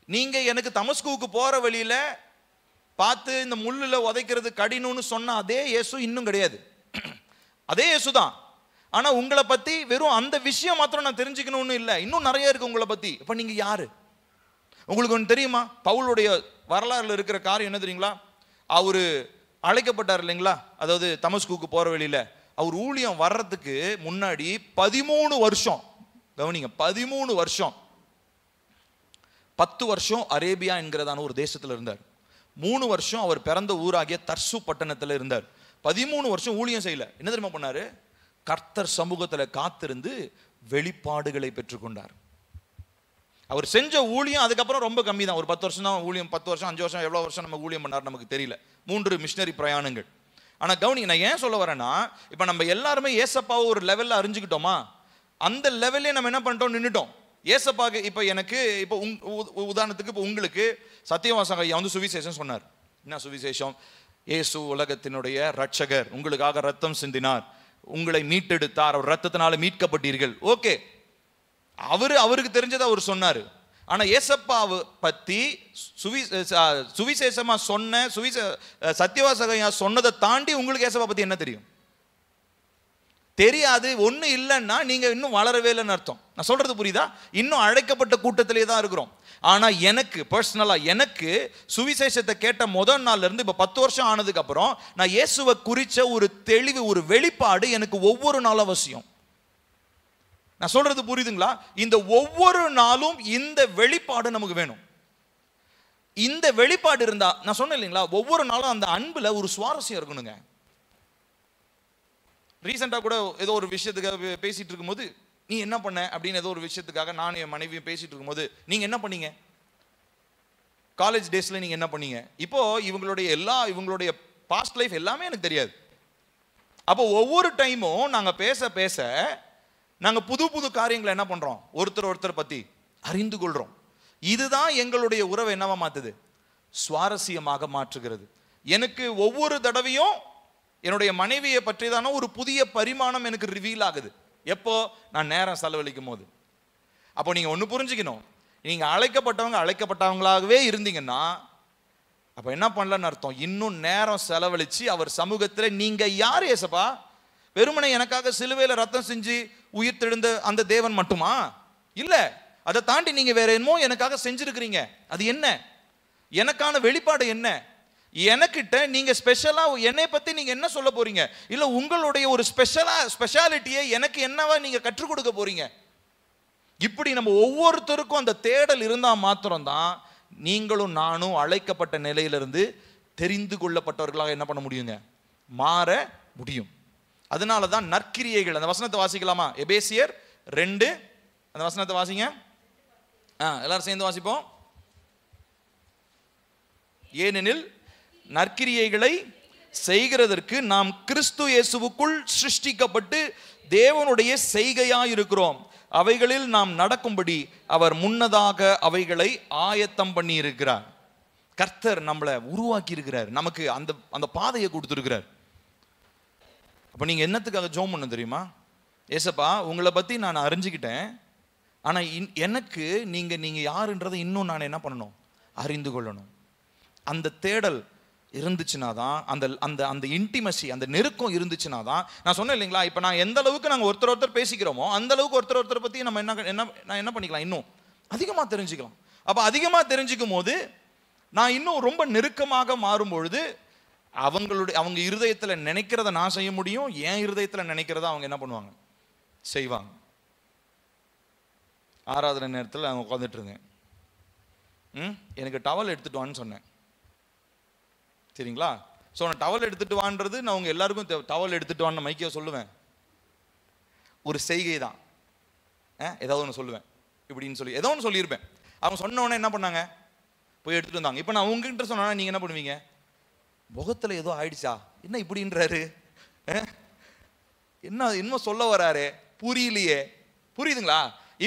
நீங்க எனக்கு தமஸ்குவுக்கு போற வழியில பார்த்து இந்த முள்ளுல உதைக்கிறது கடினம்னு சொன்ன அதே இயேசு இன்னும் கிடையாது. அதே இயேசு தான். ஆனா உங்களை பத்தி வெறும் அந்த விஷயம் மாத்திரம் நான் தெரிஞ்சுக்கணும்னு இல்லை, இன்னும் நிறைய இருக்கு உங்களை பத்தி. இப்ப நீங்க யாரு? உங்களுக்கு ஒன்று தெரியுமா? பவுலுடைய வரலாறுல இருக்கிற காரியம் என்ன தெரியுங்களா? அவரு அழைக்கப்பட்டார் இல்லைங்களா, அதாவது தமஸ்குவுக்கு போற வழியில அவர் ஊழியம் வர்றதுக்கு முன்னாடி 13 வருஷம், கவனிங்க, 13 வருஷம், 10 வருஷம் அரேபியா என்கிறதான ஒரு தேசத்தில் இருந்தார். 3 வருஷம் அவர் பிறந்த ஊராகிய தர்சு பட்டணத்தில் இருந்தார். 13 வருஷம் ஊழியம் செய்யல. என்ன தெரியுமா பண்ணாரு? கர்த்தர் சமூகத்தில் காத்திருந்து வெளிப்பாடுகளை பெற்றுக்கொண்டார். அவர் செஞ்ச ஊழியம் அதுக்கப்புறம் ரொம்ப கம்மி தான். ஒரு 10 வருஷம் தான் ஊழியம். 10 வருஷம் 5 வருஷம் எவ்வளோ வருஷம் நம்ம ஊழியம் பண்ணார் நமக்கு தெரியல. 3 மிஷனரி பிரயாணங்கள். ஆனால் கவனி, நான் ஏன் சொல்ல வரேன்னா, இப்போ நம்ம எல்லாருமே ஏசப்பாவை ஒரு லெவலில் அறிஞ்சுக்கிட்டோமா, அந்த லெவல்லே நம்ம என்ன பண்ணிட்டோம்? நின்றுட்டோம். ஏசப்பாக்கு இப்போ எனக்கு இப்போ உதாரணத்துக்கு இப்போ உங்களுக்கு சத்தியவாசக ஐயா வந்து சுவிசேஷம் சொன்னார். என்ன சுவிசேஷம்? இயேசு உலகத்தினுடைய ரட்சகர், உங்களுக்காக ரத்தம் சிந்தினார், உங்களை மீட்டெடுத்தார், அவர் ரத்தத்தினால மீட்கப்பட்டீர்கள். ஓகே, அவருக்கு தெரிஞ்சதை அவர் சொன்னார். ஆனா ஏசப்பாவை பத்தி சுவிசேஷமா சொன்ன சத்தியவாசக சொன்னதை தாண்டி உங்களுக்கு ஏசப்பா பத்தி என்ன தெரியும்? தெரியாது. ஒண்ணு இல்லைன்னா நீங்க இன்னும் வளரவே இல்லைன்னு அர்த்தம். நான் சொல்றது புரியுதா? இன்னும் அழைக்கப்பட்ட கூட்டத்திலே தான் இருக்கிறோம். ஆனா எனக்கு பர்சனலா எனக்கு சுவிசேஷத்தை கேட்ட முதல் நாள்ல இருந்து இப்ப 10 வருஷம் ஆனதுக்கு அப்புறம் நான் இயேசுவை குறிச்ச ஒரு தெளிவு, ஒரு வெளிப்பாடு எனக்கு ஒவ்வொரு நாளும் அவசியம். நான் சொல்றது புரியுதுங்களா? இந்த ஒவ்வொரு நாளும் இந்த வெளிப்பாடு நமக்கு வேணும். இந்த வெளிப்பாடு இருந்தா, நான் சொன்னேன் இல்லைங்களா, ஒவ்வொரு நாளும் அந்த அன்புல ஒரு சுவாரஸ்யம் இருக்கணுங்க. ரீசெண்டா கூட ஏதோ ஒரு விஷயத்துக்காக பேசிட்டு இருக்கும்போது, நீ என்ன பண்ண அப்படின்னு ஏதோ ஒரு விஷயத்துக்காக நான் என் மனைவியும் பேசிட்டு இருக்கும்போது, நீங்க என்ன பண்ணீங்க காலேஜ் டேஸ்ல, நீங்க என்ன பண்ணீங்க? இப்போ இவங்களுடைய பாஸ்ட் லைஃப் எல்லாமே எனக்கு தெரியாது. அப்போ ஒவ்வொரு டைமும் நாங்க பேச பேச நாங்க புது புது காரியங்களை என்ன பண்றோம், ஒருத்தர் பத்தி அறிந்து கொள்றோம். இதுதான் எங்களுடைய உறவை என்னவா மாத்துது? சுவாரஸ்யமாக மாற்றுகிறது. எனக்கு ஒவ்வொரு தடவையும் என்னுடைய மனைவியை பற்றிதான ஒரு புதிய பரிமாணம் எனக்கு ரிவீல் ஆகுது. எப்போ? நான் நேரம் செலவழிக்கும் போது. அப்போ நீங்க ஒண்ணு புரிஞ்சுக்கணும், நீங்க அழைக்கப்பட்டவங்களாகவே இருந்தீங்கன்னா அப்ப என்ன பண்ணலன்னு அர்த்தம்? இன்னும் நேரம் செலவழிச்சு அவர் சமூகத்தில் நீங்க யார் ஏசப்பா? வெறுமனை எனக்காக சிலுவையில ரத்தம் செஞ்சு உயிர் தெழுந்த அந்த தேவன் மட்டுமா? இல்ல, அதை தாண்டி நீங்க வேற என்னமோ எனக்காக செஞ்சிருக்கிறீங்க. அது என்ன? எனக்கான வெளிப்பாடு என்ன? எனக்கிட்ட நீங்க ஸ்பெஷலா என்னை பத்தி நீங்க என்ன சொல்ல போறீங்க? இல்ல உங்களுடைய ஒரு ஸ்பெஷாலிட்டியை எனக்கு என்னவா நீங்க கற்றுக் கொடுக்க போறீங்க? இப்படி நம்ம ஒவ்வொருத்தருக்கும் அந்த தேடல் இருந்தா மாத்திரம்தான் நீங்களும் நானும் அழைக்கப்பட்ட நிலையிலிருந்து தெரிந்து கொள்ளப்பட்டவர்களாக என்ன பண்ண முடியுங்க? மாற முடியும். அதனாலதான் நற்கிரியைகள், அந்த வசனத்தை வாசிக்கலாமா? எபேசியர் 2 அந்த வசனத்தை வாசிங்க. எல்லாரும் சேர்ந்து வாசிப்போம். ஏனெனில் நற்கிரியைகளை செய்கிறதற்கு நாம் கிறிஸ்து இயேசுவுக்குள் சிருஷ்டிக்கப்பட்டு தேவனுடைய செய்கையாய் இருக்கிறோம். அவைகளில் நாம் நடக்கும்படி அவர் முன்னதாக அவைகளை ஆயத்தம் பண்ணி இருக்கிறார். கர்த்தர் நம்மளை உருவாக்கி இருக்கிறார், நமக்கு அந்த பாதையை கொடுத்திருக்கிறார். அப்ப நீங்க என்னத்துக்காக ஜெபம் பண்ண தெரியுமா? ஏசப்பா, உங்களை பத்தி நான் அறிஞ்சுக்கிட்டேன், ஆனா எனக்கு நீங்க யாருன்றதை இன்னும் நான் என்ன பண்ணணும்? அறிந்து கொள்ளணும். அந்த தேடல் இருந்துச்சுன்னா தான், அந்த இன்டிமசி, அந்த நெருக்கம் இருந்துச்சுன்னா தான். நான் சொன்னேன் இல்லைங்களா, இப்போ நான் எந்த அளவுக்கு நாங்கள் ஒருத்தர் பேசிக்கிறோமோ அந்த அளவுக்கு ஒருத்தர் பற்றி நம்ம என்ன பண்ணிக்கலாம், இன்னும் அதிகமாக தெரிஞ்சுக்கலாம். அப்போ அதிகமாக தெரிஞ்சுக்கும் போது நான் இன்னும் ரொம்ப நெருக்கமாக மாறும் பொழுது அவங்க இருதயத்தில் நினைக்கிறத நான் செய்ய முடியும், என் இருதயத்தில் நினைக்கிறத அவங்க என்ன பண்ணுவாங்க? செய்வாங்க. ஆராதனை நேரத்தில் அவங்க உட்காந்துட்டு இருந்தேன். எனக்கு டவல் எடுத்துட்டு வான்னு சொன்னேன், சரிங்களா? ஸோ நான் டவல் எடுத்துட்டு வான்றது நான் அவங்க எல்லாருக்கும் டவல் எடுத்துட்டு வான்னு மைக்கிய சொல்லுவேன், ஒரு செய்கை தான். ஏதாவது ஒன்று சொல்லுவேன் இப்படின்னு சொல்லி ஏதோ ஒன்று சொல்லியிருப்பேன். அவங்க சொன்ன உடனே என்ன பண்ணாங்க? போய் எடுத்துட்டு வந்தாங்க. இப்போ நான் உங்ககிட்ட சொன்னா நீங்கள் என்ன பண்ணுவீங்க? முகத்தில் ஏதோ ஆயிடுச்சா, என்ன இப்படின்றாரு, என்ன சொல்ல வராரு, புரியலையே. புரியுதுங்களா?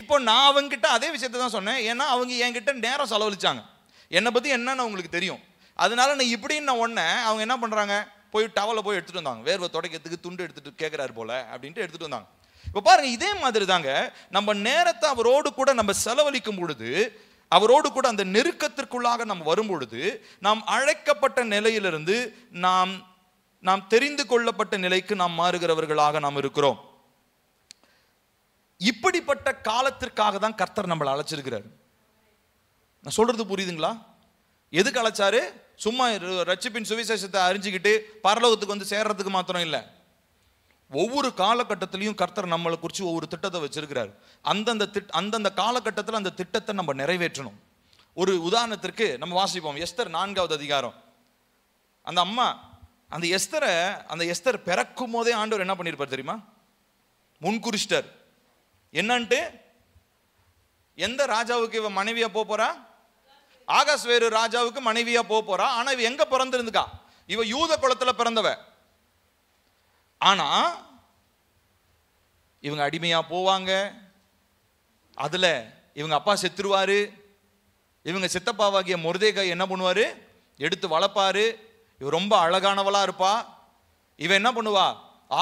இப்போ நான் அவங்ககிட்ட அதே விஷயத்தை தான் சொன்னேன். ஏன்னா அவங்க என்கிட்ட நேரம் செலவழிச்சாங்க, என்னை பற்றி என்னன்னு அவங்களுக்கு தெரியும். அதனால நான் இப்படின்னு ஒன்னே அவங்க என்ன பண்றாங்க? போய் டவலை போய் எடுத்துட்டு வந்தாங்க. வேர்வை துடைக்கிறதுக்கு துண்டு எடுத்துட்டு கேட்கிறாரு போல அப்படின்ட்டு எடுத்துட்டு வந்தாங்க. இப்போ பாருங்க, இதே மாதிரி தாங்க நம்ம நேரத்தை அவரோடு கூட நம்ம செலவழிக்கும் பொழுது, அவரோடு கூட அந்த நெருக்கத்திற்குள்ளாக நம்ம வரும் பொழுது, நாம் அழைக்கப்பட்ட நிலையிலிருந்து நாம் தெரிந்து கொள்ளப்பட்ட நிலைக்கு நாம் மாறுகிறவர்களாக நாம் இருக்கிறோம். இப்படிப்பட்ட காலத்திற்காக தான் கர்த்தர் நம்மளை அழைச்சிருக்கிறார். நான் சொல்றது புரியுதுங்களா? எதுக்கு அழைச்சாரு? சும்மா ரட்சிப்பின் சுவிசேஷத்தை அறிஞ்சிக்கிட்டு பரலோகத்துக்கு வந்து சேர்றதுக்கு மாத்திரம் இல்லை. ஒவ்வொரு காலகட்டத்திலையும் கர்த்தர் நம்மளை குறித்து ஒவ்வொரு திட்டத்தை வச்சிருக்கிறார். அந்தந்த காலகட்டத்தில் அந்த திட்டத்தை நம்ம நிறைவேற்றணும். ஒரு உதாரணத்திற்கு நம்ம வாசிப்போம், எஸ்தர் 4வது அதிகாரம். அந்த அம்மா அந்த எஸ்தர் பிறக்கும் போதே ஆண்டவர் என்ன பண்ணியிருப்பார் தெரியுமா? முன்குறிச்சிட்டார். என்னன்ட்டு, எந்த ராஜாவுக்கு இவ மனைவியா போறா? ஆகாஸ்வேரு ராஜாவுக்கு மனைவியா போறா. ஆனா இவ எங்க பிறந்திருந்துக்கா? இவ யூத குலத்துல பிறந்தவ. ஆனா இவங்க அடிமையா போவாங்க. அதுல இவங்க அப்பா செத்துருவாரு, இவங்க சித்தப்பாவாகிய மொர்தேகாய் என்ன பண்ணுவாரு, எடுத்து வளர்ப்பாரு. இவ ரொம்ப அழகானவளா இருப்பா. இவன் என்ன பண்ணுவா,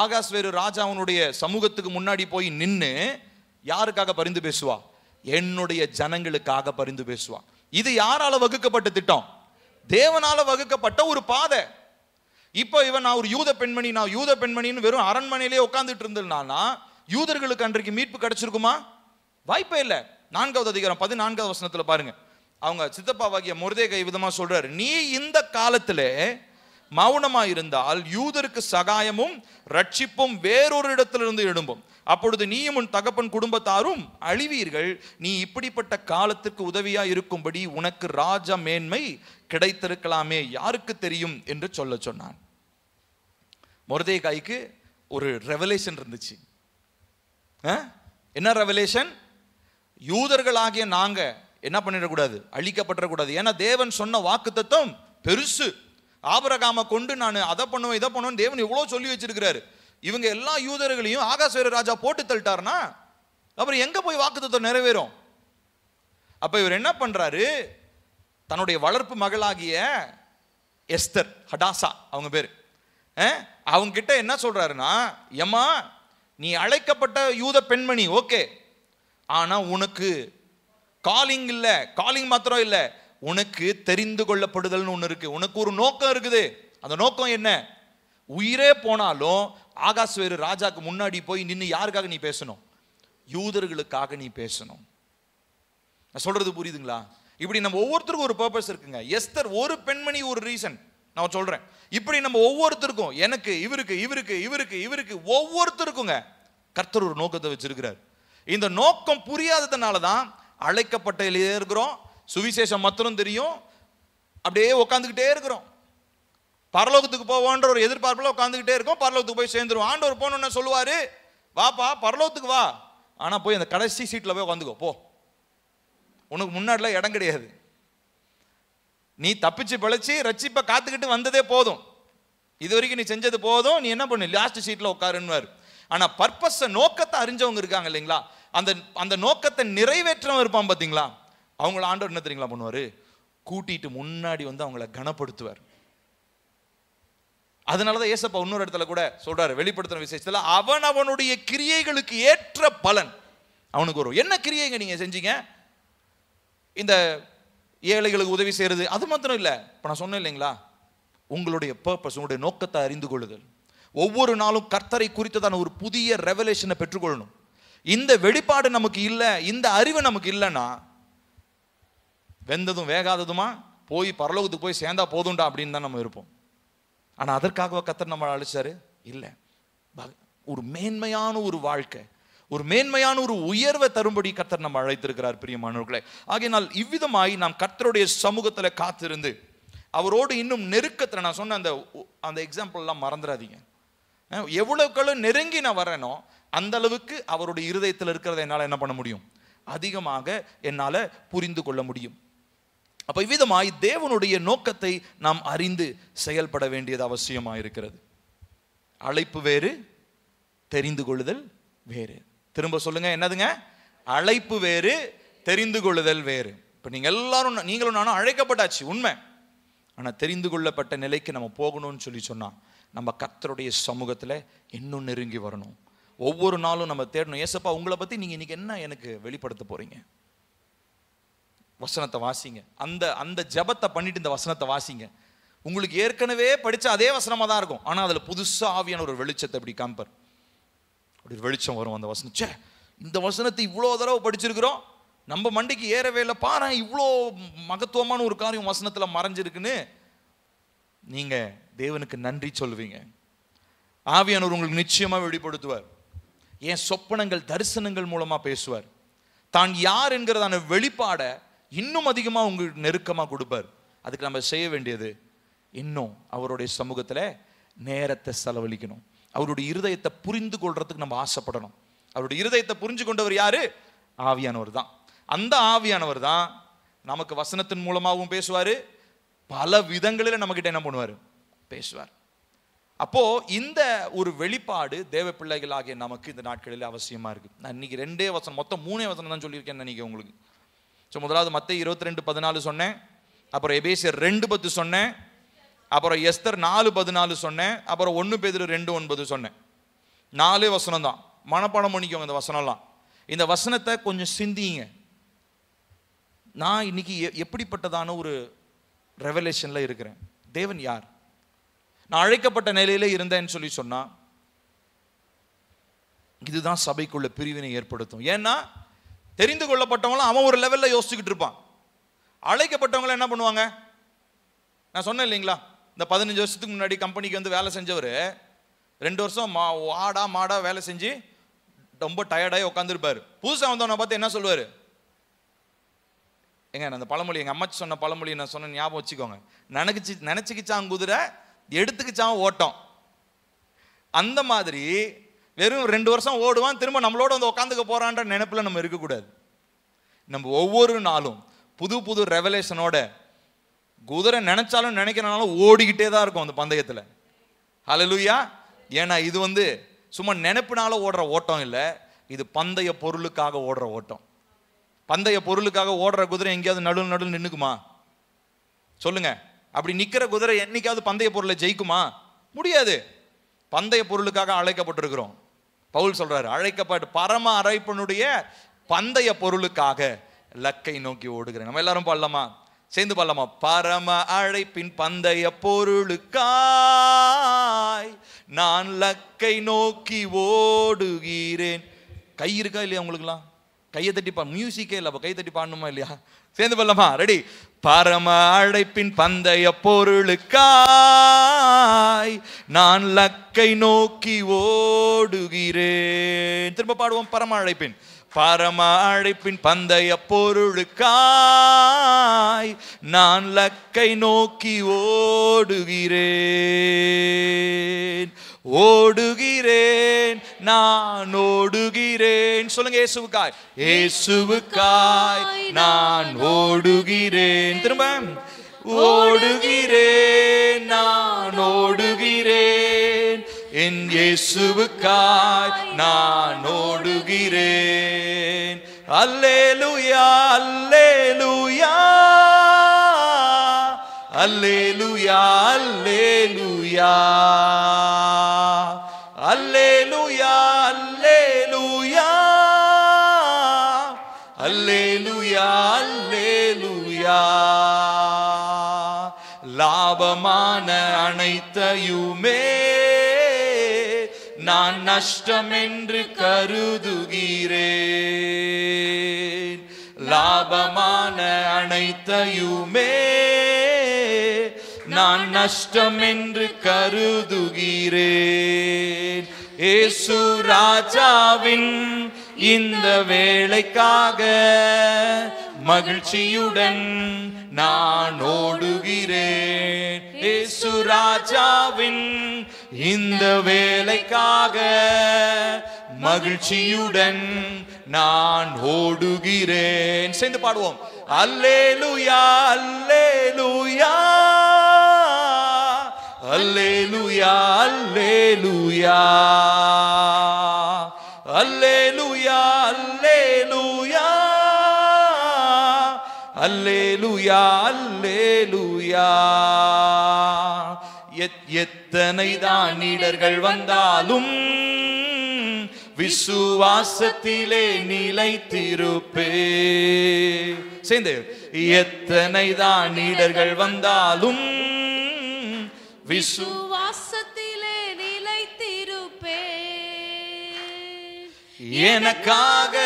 ஆகாஸ்வேரு ராஜாவனுடைய சமூகத்துக்கு முன்னாடி போய் நின்று யாருக்காக பரிந்து பேசுவா, என்னுடைய ஜனங்களுக்காக பரிந்து பேசுவா. இது யாரால வகுக்கப்பட்ட திட்டம்? தேவனால வகுக்கப்பட்ட ஒரு பாதை. இப்போ இவன் நான் ஒரு யூத பெண்மணி, நான் யூத பெண்மணின்னு வெறும் அரண்மனையிலே உட்கார்ந்துட்டு இருந்தேன்னா யூதர்களுக்கு அன்றைக்கு மீட்பு கிடைச்சிருக்குமா? வாய்ப்பே இல்லை. 4வது அதிகாரம் 14வது வசனத்துல பாருங்க, அவங்க சித்தப்பாவாகிய மொர்தேகாய் விதமா சொல்றாரு, நீ இந்த காலத்திலே மௌனமா இருந்தால் யூதருக்கு சகாயமும் ரட்சிப்பும் வேறொரு இடத்திலிருந்து எழும்பும். அப்பொழுது நீயும் உன் தகப்பன் குடும்பத்தாரும் அழிவீர்கள். நீ இப்படிப்பட்ட காலத்திற்கு உதவியா இருக்கும்படி உனக்கு ராஜ மேன்மை கிடைத்திருக்கலாமே, யாருக்கு தெரியும் என்று சொல்ல சொன்னான். மொர்தேகாய்க்கு ஒரு ரெவலேஷன் இருந்துச்சு. என்ன ரெவலேஷன்? யூதர்களாகிய நாங்க என்ன பண்ணிடக்கூடாது, அழிக்கப்பட்டக்கூடாது. ஏன்னா தேவன் சொன்ன வாக்குத்தத்தம் பெருசு. ஆபிரகாமை கொண்டு நான் அதை பண்ணுவேன் இதை பண்ணுவேன் தேவன் எவ்வளோ சொல்லி வச்சிருக்கிறாரு. இவங்க எல்லா யூதர்களையும் ஆகாஸ்வேரு ராஜா போட்டு தள்ளிட்டாருன்னா அப்புறம் எங்க போய் வாக்குத்தத்தம் நிறைவேறும்? அப்ப இவர் என்ன பண்றாரு, தன்னுடைய வளர்ப்பு மகளாகிய எஸ்தர், ஹடாசா அவங்க பேரு, அவங்க கிட்ட என்ன சொல்றாருன்னா, எம்மா நீ அழைக்கப்பட்ட யூத பெண்மணி, ஓகே, ஆனா உனக்கு காலிங் இல்ல, காலிங் மாத்திரம் இல்ல, உனக்கு தெரிந்து கொள்ளப்படுதல்னு ஒண்ணு இருக்கு. உனக்கு ஒரு நோக்கம் இருக்குது. அந்த நோக்கம் என்ன? உயிரே போனாலும் ஆகாஸ்வேரு ராஜாக்கு முன்னாடி போய் நின்று யாருக்காக நீ பேசணும்? யூதர்களுக்காக நீ பேசணும். நான் சொல்றது புரியுதுங்களா? இப்படி நம்ம ஒவ்வொருத்தருக்கும் ஒரு பர்பஸ் இருக்குங்க. எஸ்தர் ஒரு பெண்மணி ஒரு ரீசன் நான் சொல்றேன். இப்படி நம்ம ஒவ்வொருத்தருக்கும், எனக்கு, இவருக்கு, இவருக்கு, இவருக்கு, இவருக்கு, ஒவ்வொருத்தருக்குங்க கர்த்தர் ஒரு நோக்கத்தை வச்சிருக்கிறார். இந்த நோக்கம் புரியாததுனால தான் அழைக்கப்பட்ட இருக்கிறோம், சுவிசேஷம் மாத்திரம் தெரியும், அப்படியே உட்காந்துக்கிட்டே இருக்கிறோம். பரலோகத்துக்கு போவோன்ற ஒரு எதிர்பார்ப்புல உட்காந்துக்கிட்டே இருக்கோம். பரலோகத்துக்கு போய் சேர்ந்துருவோம். ஆண்டவர் போனோன்னு சொல்லுவாரு, வாப்பா பரலோகத்துக்கு வா, ஆனா போய் அந்த கடைசி சீட்ல போய் உட்காந்துக்கோ போ, உனக்கு முன்னாடிலாம் இடம் கிடையாது. நீ தப்பிச்சு பிழைச்சி ரட்சிப்பை காத்துக்கிட்டு வந்ததே போதும், இது வரைக்கும் நீ செஞ்சது போதும், நீ என்ன பண்ணு, லாஸ்ட் சீட்ல உட்காருன்னு. ஆனா பர்பஸ், நோக்கத்தை அறிஞ்சவங்க இருக்காங்க இல்லைங்களா, அந்த நோக்கத்தை நிறைவேற்றவங்க இருப்பான் பாத்தீங்களா, அவங்கள ஆண்டவர் என்ன தெரியுங்களா பண்ணுவாரு, கூட்டிட்டு முன்னாடி வந்து அவங்கள கனப்படுத்துவார். அதனாலதான் ஏசப்பா இன்னொரு இடத்துல கூட சொல்றாரு, வெளிப்படுத்தின விசேஷத்துல, அவன் அவனுடைய கிரியைகளுக்கு ஏற்ற பலன் அவனுக்கு வரும். என்ன கிரியைங்க நீங்க செஞ்சீங்க? இந்த ஏழைகளுக்கு உதவி செய்யறது, அது மாத்திரம் இல்ல. இப்ப நான் சொன்னேன் இல்லைங்களா, உங்களுடைய பர்பஸ், உங்களுடைய நோக்கத்தை அறிந்து கொள்ளுதல், ஒவ்வொரு நாளும் கர்த்தரை குறித்ததான ஒரு புதிய ரெவலேஷனை பெற்றுக்கொள்ளணும். இந்த வெளிப்பாடு நமக்கு இல்லை, இந்த அறிவு நமக்கு இல்லைன்னா வெந்ததும் வேகாததுமா போய் பரலோகத்துக்கு போய் சேர்ந்தா போதும்டா அப்படின்னு தான் நம்ம இருப்போம். ஆனா அதற்காக கர்த்தர் நம்ம அழைச்சாரு? இல்லை. ஒரு மேன்மையான ஒரு வாழ்க்கை, ஒரு மேன்மையான ஒரு உயர்வை தரும்படி கர்த்தர் நம்ம அழைத்திருக்கிறார் பிரியமானவர்களே. ஆகையினால் இவ்விதமாய் நாம் கர்த்தருடைய சமூகத்துல காத்திருந்து அவரோடு இன்னும் நெருக்கத்தில், நான் சொன்ன அந்த எக்ஸாம்பிள் எல்லாம் மறந்துடாதீங்க. எவ்வளவுக்களவு நெருங்கி நான் வரேனோ அந்த அளவுக்கு அவருடைய இருதயத்தில் இருக்கிறத என்னால் என்ன பண்ண முடியும், அதிகமாக என்னால் புரிந்து கொள்ள முடியும். அப்ப இவ்விதமாய் தேவனுடைய நோக்கத்தை நாம் அறிந்து செயல்பட வேண்டியது அவசியமாக இருக்கிறது. அழைப்பு வேறு, தெரிந்து கொள்ளுதல் வேறு. திரும்ப சொல்லுங்க, என்னதுங்க? அழைப்பு வேறு, தெரிந்து கொள்ளுதல் வேறு. இப்ப நீங்க எல்லாரும், நீங்களும் நானும் அழைக்கப்பட்டாச்சு உண்மை. ஆனா தெரிந்து கொள்ளப்பட்ட நிலைக்கு நம்ம போகணும்னு சொன்னா நம்ம கர்த்தருடைய சமூகத்துல இன்னும் நெருங்கி வரணும். ஒவ்வொரு நாளும் நம்ம தேடணும், ஏசப்பா உங்களை பத்தி நீங்க இன்னைக்கு என்ன எனக்கு வெளிப்படுத்த போறீங்க? வசனத்தை வாசிங்க. அந்த ஜபத்தை பண்ணிட்டு இந்த வசனத்தை வாசிங்க. உங்களுக்கு ஏற்கனவே படிச்ச அதே வசனமா தான் இருக்கும், ஆனா அதுல புதுசா ஆவியான ஒரு வெளிச்சத்தை இப்படி காம்பர், அப்படி ஒரு வெளிச்சம் வரும் அந்த வசனம். சே, இந்த வசனத்தை இவ்வளோ தடவை படிச்சிருக்கிறோம், நம்ம மண்டிக்கு ஏறவே இல்லை, பாரு இவ்வளோ மகத்துவமான ஒரு காரியம் வசனத்துல மறைஞ்சிருக்குன்னு நீங்க தேவனுக்கு நன்றி சொல்லுவீங்க. ஆவியானவர் உங்களுக்கு நிச்சயமா வெளிப்படுத்துவார். ஏன் சொப்பனங்கள், தரிசனங்கள் மூலமா பேசுவார். தான் யார் என்கிறதான வெளிப்பாடை இன்னும் அதிகமா உங்களுக்கு நெருக்கமா கொடுப்பார். அதுக்கு நம்ம செய்ய வேண்டியது இன்னும் அவருடைய சமூகத்துல நேரத்தை செலவழிக்கணும். அவருடைய இருதயத்தை புரிந்து கொள்றதுக்கு நம்ம ஆசைப்படணும். அவருடைய இருதயத்தை புரிஞ்சு கொண்டவர் யாரு? ஆவியானவர் தான். அந்த ஆவியானவர் தான் நமக்கு வசனத்தின் மூலமாகவும் பேசுவாரு, பல விதங்களில் நம்ம கிட்ட என்ன பண்ணுவாரு, பேசுவார். அப்போ இந்த ஒரு வெளிப்பாடு தேவ பிள்ளைகளாகிய நமக்கு இந்த நாட்களில் அவசியமா இருக்கு. நான் இன்னைக்கு 2 வசனம், மொத்தம் 3 வசனம் தான் சொல்லியிருக்கேன் நினைக்கிறேன் உங்களுக்கு. ஸோ முதலாவது மத்தேயு 22:14 சொன்னேன், அப்புறம் எபேசியர் 2:10 சொன்னேன், அப்புறம் எஸ்தர் 4:14 சொன்னேன், அப்புறம் 1 பேதுரு 2:9 சொன்னேன். 4 வசனம் தான், மனப்பாடம் பண்ணிக்கோங்க இந்த வசனம்லாம். இந்த வசனத்தை கொஞ்சம் சிந்திங்க. நான் இன்னைக்கு எப்படிப்பட்டதான ஒரு ரெவலேஷன்ல இருக்கிறேன்? தேவன் யார்? நான் அழைக்கப்பட்ட நிலையில இருந்தேன்னு சொல்லி சொன்னா இதுதான் சபைக்குள்ள பிரிவினை ஏற்படுத்தும். ஏன்னா தெரிந்து கொள்ளப்பட்டவங்களும் அவன் ஒரு லெவல்ல யோசிச்சுக்கிட்டு இருப்பான். அழைக்கப்பட்டவங்களை என்ன பண்ணுவாங்க? நான் சொன்னேன் இல்லைங்களா, இந்த 15 வருஷத்துக்கு முன்னாடி கம்பெனிக்கு வந்து வேலை செஞ்சவர் 2 வருஷம் ஆடா மாடா வேலை செஞ்சு ரொம்ப டயர்டாகி உட்காந்துருப்பாரு. புதுசாக வந்தவனை பார்த்து என்ன சொல்லுவார்? எங்க அந்த பழமொழி, எங்கள் அம்மாச்சி சொன்ன பழமொழி நான் சொன்ன ஞாபகம் வச்சுக்கோங்க. நினச்சிக்கிச்சான் குதிரை, எடுத்துக்கிச்சான் ஓட்டம். அந்த மாதிரி வெறும் 2 வருஷம் ஓடுவான், திரும்ப நம்மளோட வந்து உட்காந்துக்க போறான்ற நினைப்புல நம்ம இருக்கக்கூடாது. நம்ம ஒவ்வொரு நாளும் புது புது ரெவலேஷனோட, குதிரை நினைச்சாலும் நினைக்கிறனாலும் ஓடிக்கிட்டே தான் இருக்கும் அந்த பந்தயத்தில். ஹல்லேலூயா. ஏன்னா இது வந்து சும்மா நினைப்புனால ஓடுற ஓட்டம் இல்லை, இது பந்தய பொருளுக்காக ஓடுற ஓட்டம். பந்தய பொருளுக்காக ஓடுற குதிரை எங்கேயாவது நடுவில் நின்னுக்குமா? சொல்லுங்க. அப்படி நிக்கிற குதிரை என்னைக்காவது பந்தய பொருளை ஜெயிக்குமா? முடியாது. பந்தய பொருளுக்காக அழைக்கப்பட்டிருக்கிறோம். பவுல் சொல்றாரு, அழைக்கப்பட்டு பரம அழைப்பினுடைய பந்தய பொருளுக்காக லக்கை நோக்கி ஓடுகிறேன். நம்ம எல்லாரும் பாடலாமா? சேர்ந்து பாடலாமா? பரம அழைப்பின் பந்தய பொருளுக்காய் நான் லக்கை நோக்கி ஓடுகிறேன். கை இருக்கா இல்லையா உங்களுக்குலாம்? கையை தட்டி மியூசிக்கே இல்லை, அப்ப கை தட்டி பாடணுமா இல்லையா? சேர்ந்து பாடலாமா? ரெடி? பரம அழைப்பின் பந்தய பொருளுக்காய் நான் லக்கை நோக்கி ஓடுகிறேன். திரும்ப பாடுவோம். பரம அழைப்பின் பந்தய பொருளுக்காய் நான் லக்கை நோக்கி ஓடுகிறேன். ஓடுகிறேன், நான் ஓடுகிறேன். சொல்லுங்க. இயேசுவுக்காய் நான் ஓடுகிறேன். திரும்ப ஓடுகிறேன், நான் ஓடுகிறேன். என் இயேசுவுக்காய் நான் ஓடுகிறேன். அல்லேலூயா, அல்லேலூயா, அல்லேலூயா, அல்லேலூயா, அல்லேலூயா, அல்லேலூயா, அல்லேலூயா, அல்லேலூயா. லாபமான அனைத்தையுமே நான் நஷ்டம் என்று கருதுகிறேன். லாபமான அனைத்தையுமே நான் நஷ்டம் என்று கருதுகிறேன். இயேசு ராஜாவின் இந்த வேளைக்காக மகிழ்ச்சியுடன் நான் ஓடுகிறேன். இயேசு ராஜாவின் இந்த வேளைக்காக மகிழ்ச்சியுடன் நான் ஓடுகிறேன். சேர்ந்து பாடுவோம். அல்லேலூயா, அல்லேலூயா, அல்லேலூயா, அல்லேலூயா, அல்லேலூயா, அல்லேலூயா, அல்லேலூயா, அல்லேலூயா. எத்தனை தான் இடர்கள் வந்தாலும் விசுவாசத்திலே நிலைத்திருப்பே. சேர்ந்து. எத்தனை தான் இடர்கள் வந்தாலும் விசுவாசத்திலே நிலைத்திருப்பே. எனக்காக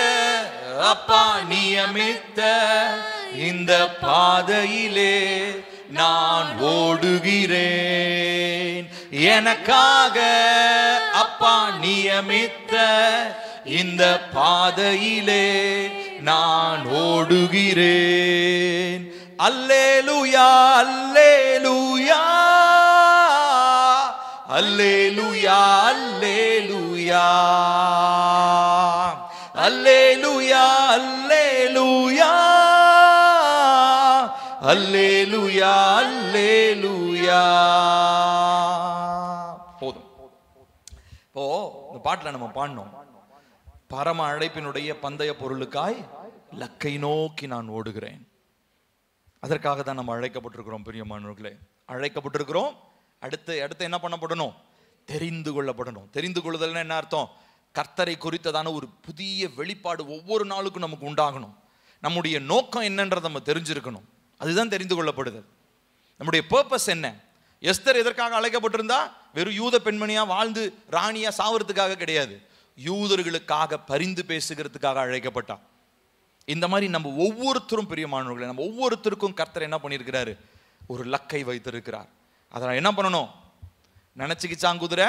அப்பா நியமித்த இந்த பாதையிலே நான் ஓடுகிறேன். எனக்காக அப்பா நியமித்த இந்த பாதையிலே நான் ஓடுகிறேன். அல்லேலூயா, அல்லேலூயா, அல்லேலூயா, அல்லேலூயா, அல்லேலூயா, அல்லேலூயா, அல்லேலூயா, அல்லேலூயா. போதும். இப்போ இந்த பாட்டுல நம்ம பாடணும், பரம அழைப்பினுடைய பந்தய பொருளுக்காய் லக்கை நோக்கி நான் ஓடுகிறேன். அதற்காக தான் நம்ம அழைக்கப்பட்டிருக்கிறோம் பிரியமானவர்களே, அழைக்கப்பட்டிருக்கிறோம். அடுத்து என்ன பண்ணப்படணும்? தெரிந்து கொள்ளப்படணும். தெரிந்து கொள்ளுதல்னா என்ன அர்த்தம்? கர்த்தரை குறித்ததான ஒரு புதிய வெளிப்பாடு ஒவ்வொரு நாளுக்கும் நமக்கு உண்டாகணும். நம்முடைய நோக்கம் என்னன்றதை நம்ம தெரிஞ்சிருக்கணும். அதுதான் தெரிந்து கொள்ளப்படுதல். நம்முடைய பர்பஸ் என்ன? எஸ்தர் எதற்காக அழைக்கப்பட்டிருந்தா? வெறும் யூத பெண்மணியா வாழ்ந்து ராணியா சாவறதுக்காக கிடையாது, யூதர்களுக்காக பரிந்து பேசுகிறதுக்காக அழைக்கப்பட்டா. இந்த மாதிரி நம்ம ஒவ்வொருத்தரும் பிரியமானவர்களே, நம்ம ஒவ்வொருத்தருக்கும் கர்த்தர் என்ன பண்ணியிருக்கிறாரு? ஒரு லக்கை வைத்திருக்கிறார். அதனால் என்ன பண்ணணும்? நினைச்சுக்கிச்சான் குதிரை,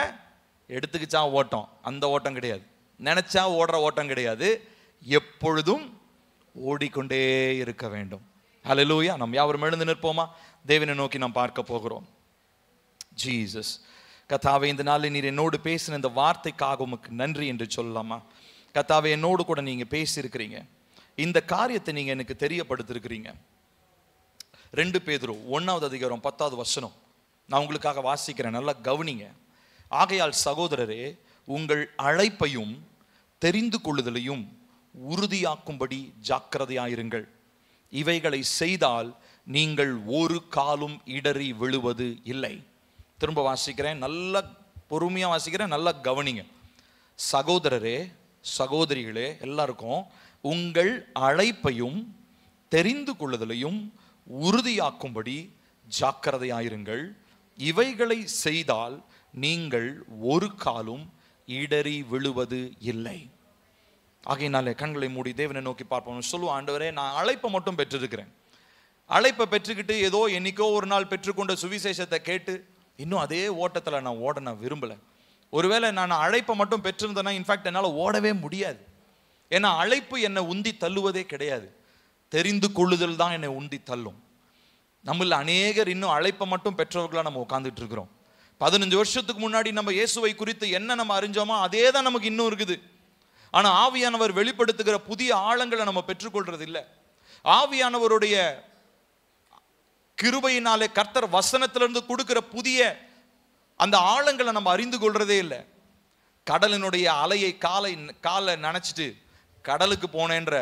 எடுத்துக்கிச்சான் ஓட்டம், அந்த ஓட்டம் கிடையாது. நினைச்சா ஓடுற ஓட்டம் கிடையாது. எப்பொழுதும் ஓடிக்கொண்டே இருக்க வேண்டும். ஹல்லேலூயா. நம்ம யாவரும் எழுந்து நிற்போமா? தேவனை நோக்கி நாம் பார்க்க போகிறோம். ஜீசஸ். கர்த்தாவே, இந்த நாளில் நீர் என்னோடு பேசின இந்த வார்த்தைக்காக உமக்கு நன்றி என்று சொல்லலாமா? கர்த்தாவே, என்னோடு கூட நீங்க பேசியிருக்கிறீங்க, இந்த காரியத்தை நீங்க எனக்கு தெரியப்படுத்திருக்கிறீங்க. 2 பேதுரு 1:10 நான் உங்களுக்காக வாசிக்கிறேன், நல்லா கவனிங்க. ஆகையால் சகோதரரே, உங்கள் அழைப்பையும் தெரிந்து கொள்ளுதலையும் உறுதியாக்கும்படி ஜாக்கிரதையாயிருங்கள். இவைகளை செய்தால் நீங்கள் ஒரு காலும் இடறி விழுவது இல்லை. திரும்ப வாசிக்கிறேன், நல்லா பொறுமையா வாசிக்கிறேன், நல்லா கவனிங்க. சகோதரரே, சகோதரிகளே எல்லாருக்கும், உங்கள் அழைப்பையும் தெரிந்து கொள்ளுதலையும் உறுதியாக்கும்படி ஜாக்கிரதையாயிருங்கள். இவைகளை செய்தால் நீங்கள் ஒரு காலும் இடறி விழுவது இல்லை. ஆகையினாலே கண்களை மூடி தேவனை நோக்கி பார்ப்போம். சொல்லுவோம், ஆண்டவரே, நான் அழைப்பை மட்டும் பெற்றிருக்கிறேன். அழைப்பை பெற்றுக்கிட்டு ஏதோ என்னைக்கோ ஒரு நாள் பெற்றுக்கொண்ட சுவிசேஷத்தை கேட்டு இன்னும் அதே ஓட்டத்தில் நான் ஓட நான் விரும்பலை. ஒருவேளை நான் அழைப்பை மட்டும் பெற்றிருந்தேன்னா இன்ஃபேக்ட் என்னால் ஓடவே முடியாது. ஏன்னா அழைப்பு என்னை உந்தி தள்ளுவதே கிடையாது, தெரிந்து கொள்ளுதல் தான் என்னை உந்தி தள்ளும். நம்மள அநேகர் இன்னும் அழைப்பை மட்டும் பெற்றவர்களாக நம்ம உட்காந்துட்டு இருக்கிறோம். 15 வருஷத்துக்கு முன்னாடி நம்ம இயேசுவை குறித்து என்ன நம்ம அறிஞ்சோமோ அதே தான் நமக்கு இன்னும் இருக்குது. ஆனா ஆவியானவர் வெளிப்படுத்துகிற புதிய ஆழங்களை நம்ம பெற்றுக்கொள்றது இல்லை. ஆவியானவருடைய கிருபையினாலே கர்த்தர் வசனத்திலிருந்து கொடுக்கிற புதிய அந்த ஆழங்களை நம்ம அறிந்து கொள்றதே இல்லை. கடலினுடைய அலையை காலை நனைச்சிட்டு கடலுக்கு போனேன்ற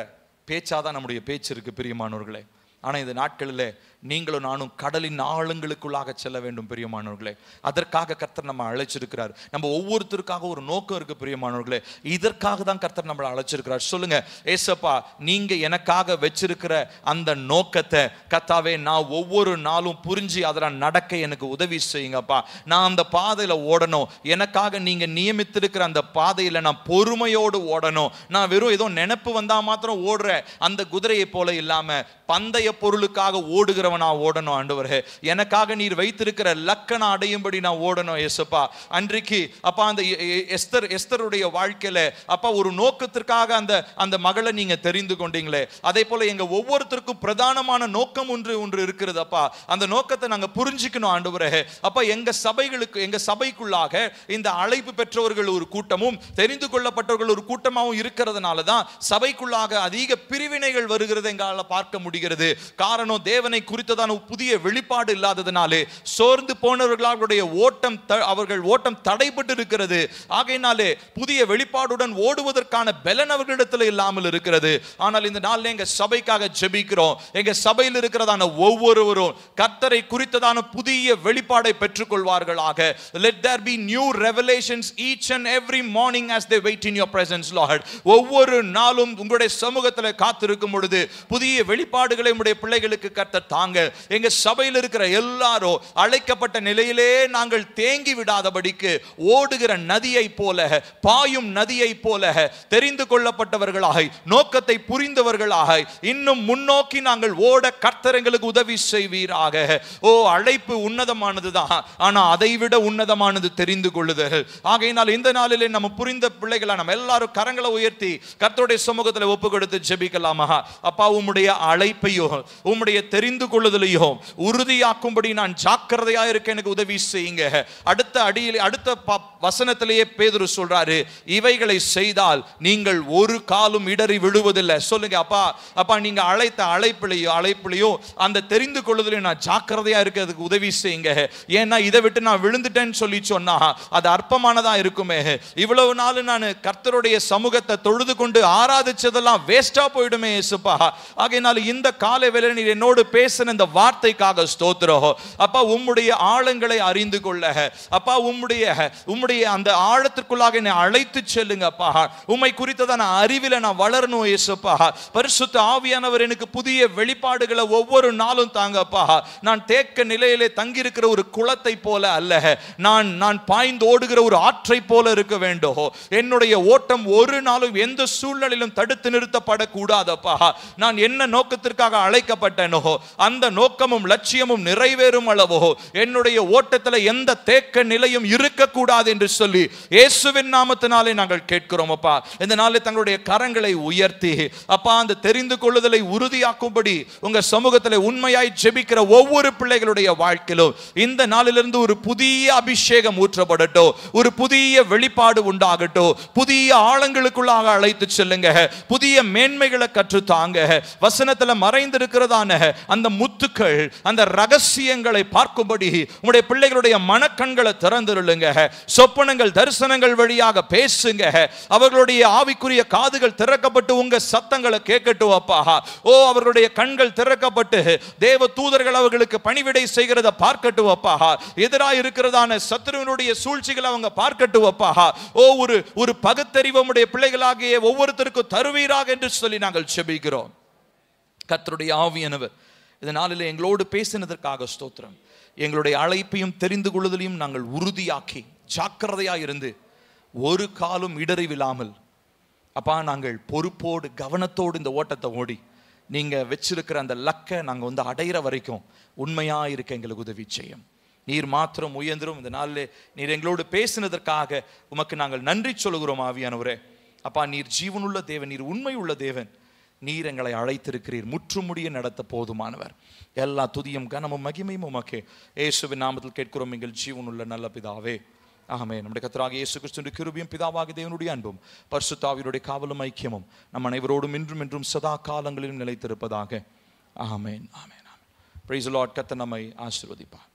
பேச்சாதான் நம்முடைய பேச்சு இருக்கு பிரியமானவர்களே. ஆனா இந்த நாட்களில் நீங்களும் நானும் கடலின் ஆழங்களுக்குள்ளாக செல்ல வேண்டும் பிரியமானவர்களே. அதற்காக கர்த்தர் நம்ம அழைச்சிருக்கிறார். நம்ம ஒவ்வொருத்தருக்காக ஒரு நோக்கம் இருக்கு பிரியமானவர்களே. இதற்காக தான் கர்த்தர் நம்மளை அழைச்சிருக்கிறார். சொல்லுங்க, ஏசப்பா, நீங்க எனக்காக வச்சிருக்கிற அந்த நோக்கத்தை கர்த்தாவே நான் ஒவ்வொரு நாளும் புரிஞ்சு அதில் நடக்க எனக்கு உதவி செய்யுங்கப்பா. நான் அந்த பாதையில ஓடணும். எனக்காக நீங்க நியமித்திருக்கிற அந்த பாதையில நான் பொறுமையோடு ஓடணும். நான் வெறும் ஏதோ நினைப்பு வந்தா மாத்திரம் ஓடுற அந்த குதிரையை போல இல்லாம பந்தய பொருளுக்காக ஓடுகிறவனா ஓடணும். ஆண்டவரே, எனக்காக நீர் வைத்திருக்கிற லக்கண அடையும்படி நான் ஓடணும். ஏசப்பா, அன்றைக்கு அப்பா அந்த எஸ்தருடைய வாழ்க்கையில அப்பா ஒரு நோக்கத்திற்காக அந்த மகளை நீங்க தெரிந்து கொண்டீங்களே, அதே போல எங்க ஒவ்வொருத்தருக்கும் பிரதானமான நோக்கம் ஒன்று இருக்கிறது அப்பா. அந்த நோக்கத்தை நாங்க புரிஞ்சுக்கணும் ஆண்டவரே. அப்பா, எங்க சபைக்குள்ளாக இந்த அழைப்பு பெற்றவர்கள் ஒரு கூட்டமும் தெரிந்து கொள்ளப்பட்டவர்கள் ஒரு கூட்டமாகவும் இருக்கிறதுனால தான் சபைக்குள்ளாக அதிக பிரிவினைகள் வருகிறது எங்களால் பார்க்க முடிகிறது. காரணம், தேவனை குறித்ததான புதிய வெளிப்பாடு இல்லாததினாலே சோர்ந்து போனவர்களுடைய அவர்கள் ஓட்டம் தடைபட்டு இருக்கிறது. ஆகையினாலே புதிய வெளிப்பாடுடன் ஓடுவதற்கான பலன் அவர்களிடத்தில் இல்லாமல் இருக்கிறது. ஆனால் இந்த நாளில் எங்க சபைக்காக ஜெபிக்கிறோம். எங்க சபையில் இருக்கிறதான ஒவ்வொருவரும் கர்த்தரை குறித்ததான புதிய வெளிப்பாடை பெற்றுக் கொள்வார்களாக. Let there be new revelations each and every morning as they wait in your presence, Lord. ஒவ்வொரு நாளும் உங்களுடைய சமூகத்தில் காத்திருக்கும் பொழுது புதிய வெளிப்பாடுகளை உங்களுடைய பிள்ளைகளுக்கு கர்த்தர் தாங்க. எங்க சபையில் இருக்கிற எல்லாரும் அழைக்கப்பட்ட நிலையிலே நாங்கள் தேங்கி விடாதபடிக்கு ஓடுகிற நதியை போல, பாயும் நதியை போல தெரிந்து கொள்ளப்பட்டவர்களாய், நோக்கத்தை புரிந்தவர்களாய் இன்னும் முன்னோக்கி நாங்கள் ஓட கர்த்தர் எங்களுக்கு உதவி செய்வீராக. ஓ, அழைப்பு உன்னதமானதுதான், ஆனா அதைவிட உன்னதமானது தெரிந்து கொள்ளுதல். ஆகையினால் இந்த நாளிலே நம்ம புரிந்த பிள்ளைகளா நம்ம எல்லாரும் கரங்களை உயர்த்தி கர்த்தருடைய சமூகத்தில் ஒப்பு கொடுத்து ஜெபிக்கலாமா? அப்பா, உம்முடைய அழைப்பையோ உம்முடைய தெரிந்து கொள்ளுதலையும் உறுதியாக்கும்படி நான் ஜாக்கிரதையா இருக்க எனக்கு உதவி செய்யுங்க. அடுத்த வசனத்திலேயே பேதுரு சொல்றாரு, இவைகளை செய்தால் நீங்கள் ஒரு காலும் இடறி விழுவதில்லை. சொல்லுங்க, அப்பா நீங்க அழைத்த அழைப்பிலையோ அந்த தெரிந்து கொள்ளுதலையும் நான் ஜாக்கிரதையா இருக்கிறதுக்கு உதவி செய்யுங்க. ஏன்னா இதை விட்டு நான் விழுந்துட்டேன்னு சொல்லி சொன்னா அது அற்பமானதா இருக்குமே. இவ்வளவு நாள் நான் கர்த்தருடைய சமூகத்தை தொழுது கொண்டு ஆராதிச்சதெல்லாம் வேஸ்டா போயிடுமே இயேசுப்பா. ஆகையினால இந்த காலை வேளையில் நீர் என்னோடு பேசின இந்த வார்த்தைக்காக ஸ்தோத்திரம். அப்பா உம்முடைய ஆழங்களை அறிந்து கொள்ள அப்பா உம்முடைய அந்த ஆழத்திற்குள்ளாக என்னை அழைத்து செல்லுங்க அப்பா. உம்மை குறித்ததான அறிவில நான் வளரணும் இயேசுப்பா. பரிசுத்த ஆவியானவர் எனக்கு புதிய வெளிப்பாடுகளை ஒவ்வொரு நாளும் தாங்கப்பா. நான் தேக்க நிலையிலே தங்கி இருக்கிற ஒரு குளத்தை போல அல்ல, நான் பாய்ந்து ஓடுகிற ஒரு ஆற்றை போல இருக்க வேண்டும். என்னுடைய ஓட்டம் ஒரு நாளும் எந்த சூழ்நிலையிலும் தடுத்து நிறுத்தப்படக்கூடாதப்பா. நான் என்ன நோக்கத்திற்காக அழைக்கப்பட்டேனோ அந்த நோக்கமும் லட்சியமும் நிறைவேறும் அளவோ என்னுடைய ஓட்டத்தில் எந்த தேக்க நிலையும் இருக்கக்கூடாது என்று சொல்லி இயேசுவின் நாமத்தினாலே நாங்கள் கேட்கிறோம் அப்பா. இந்த நாளில் தங்களுடைய கரங்களை உயர்த்தி அப்பா அந்த தெரிந்து கொள்ளுதலை உறுதியாக்கும்படி உங்க சமூகத்தில் உண்மையாய் ஜெபிக்கிற ஒவ்வொரு பிள்ளைகளுடைய வாழ்க்கையிலும் இந்த நாளிலிருந்து ஒரு புதிய அபிஷேகம் ஊற்றப்படட்டும், ஒரு புதிய வெளிப்பாடு உண்டாகட்டும், புதிய ஆழங்களுக்குள்ளாக அழைத்து செல்லுங்க, புதிய மேன்மைகளை கற்றுத்தாங்க. வசனத்துல மறைந்திருக்கிறதான அந்த முத்துக்கள், அந்த ரகசியங்களை பார்க்கும்படி உங்களுடைய பிள்ளைகளுடைய மனக்கண்களை திறந்துருளுங்க. சொப்பனங்கள் தரிசனங்கள் வழியாக பேசுங்க. அவர்களுடைய ஆவிக்குரிய காதுகள் திறக்கப்பட்டு உங்க சத்தங்களை கேட்கட்டும் அப்பா. அவர்களுடைய கண்கள் திறக்கப்பட்டு தேவ தூதர்கள் அவர்களுக்கு பணிவிடை செய்கிறத பார்க்கட்டும் அப்பா. எதிராக இருக்கிறதான சத்துருவினுடைய சூழ்ச்சிகளை அவங்க பார்க்கட்டும் அப்பா. ஒரு பகுத்தறிவு உம்முடைய பிள்ளைகளாகிய ஒவ்வொருத்தருக்கும் தருவீராக என்று சொல்லி நாங்கள் ஜெபிக்கிறோம். கர்த்தருடைய ஆவியானவர் இந்த நாளில் எங்களோடு பேசினதற்காக ஸ்தோத்திரம். எங்களுடைய அழைப்பையும் தெரிந்து கொள்ளுதலையும் நாங்கள் உறுதியாக்கி ஜாக்கிரதையா இருந்து ஒரு காலும் இடறி விழாமல் அப்பா நாங்கள் பொறுப்போடு கவனத்தோடு இந்த ஓட்டத்தை ஓடி நீங்க வச்சிருக்கிற அந்த லக்கை நாங்கள் அடையிற வரைக்கும் உண்மையா இருக்க எங்களுக்கு உதவி செய்யும். நீர் மாத்திரம் உயர்ந்துரும். இந்த நாளில் நீர் எங்களோடு பேசினதற்காக உமக்கு நாங்கள் நன்றி சொல்லுகிறோம் ஆவியானவரே. அப்பா நீர் ஜீவனுள்ள தேவன், நீர் உண்மை உள்ள தேவன். நீர் எங்களை அழைத்திருக்கிறீர், முற்றுமுடிய நடத்த போதுமானவர். எல்லா துதியும் கனமும் மகிமையும் உமக்கே. இயேசுவின் நாமத்தில் கேட்கிறோம் எங்கள் ஜீவனுள்ள நல்ல பிதாவே, ஆமென். நம்முடைய கர்த்தராகிய இயேசு கிறிஸ்துவின் கிருபையும் பிதாவாகிய தேவனுடைய அன்பும் பரிசுத்த ஆவியுடைய காவலும் ஐக்கியமும் நம் அனைவரோடும் இன்றும் என்றும் சதா காலங்களிலும் நிலைத்திருப்பதாக. ஆமென், ஆமென், ஆமென். Praise the Lord. கர்த்தர் நம்மை ஆசீர்வதிப்பார்.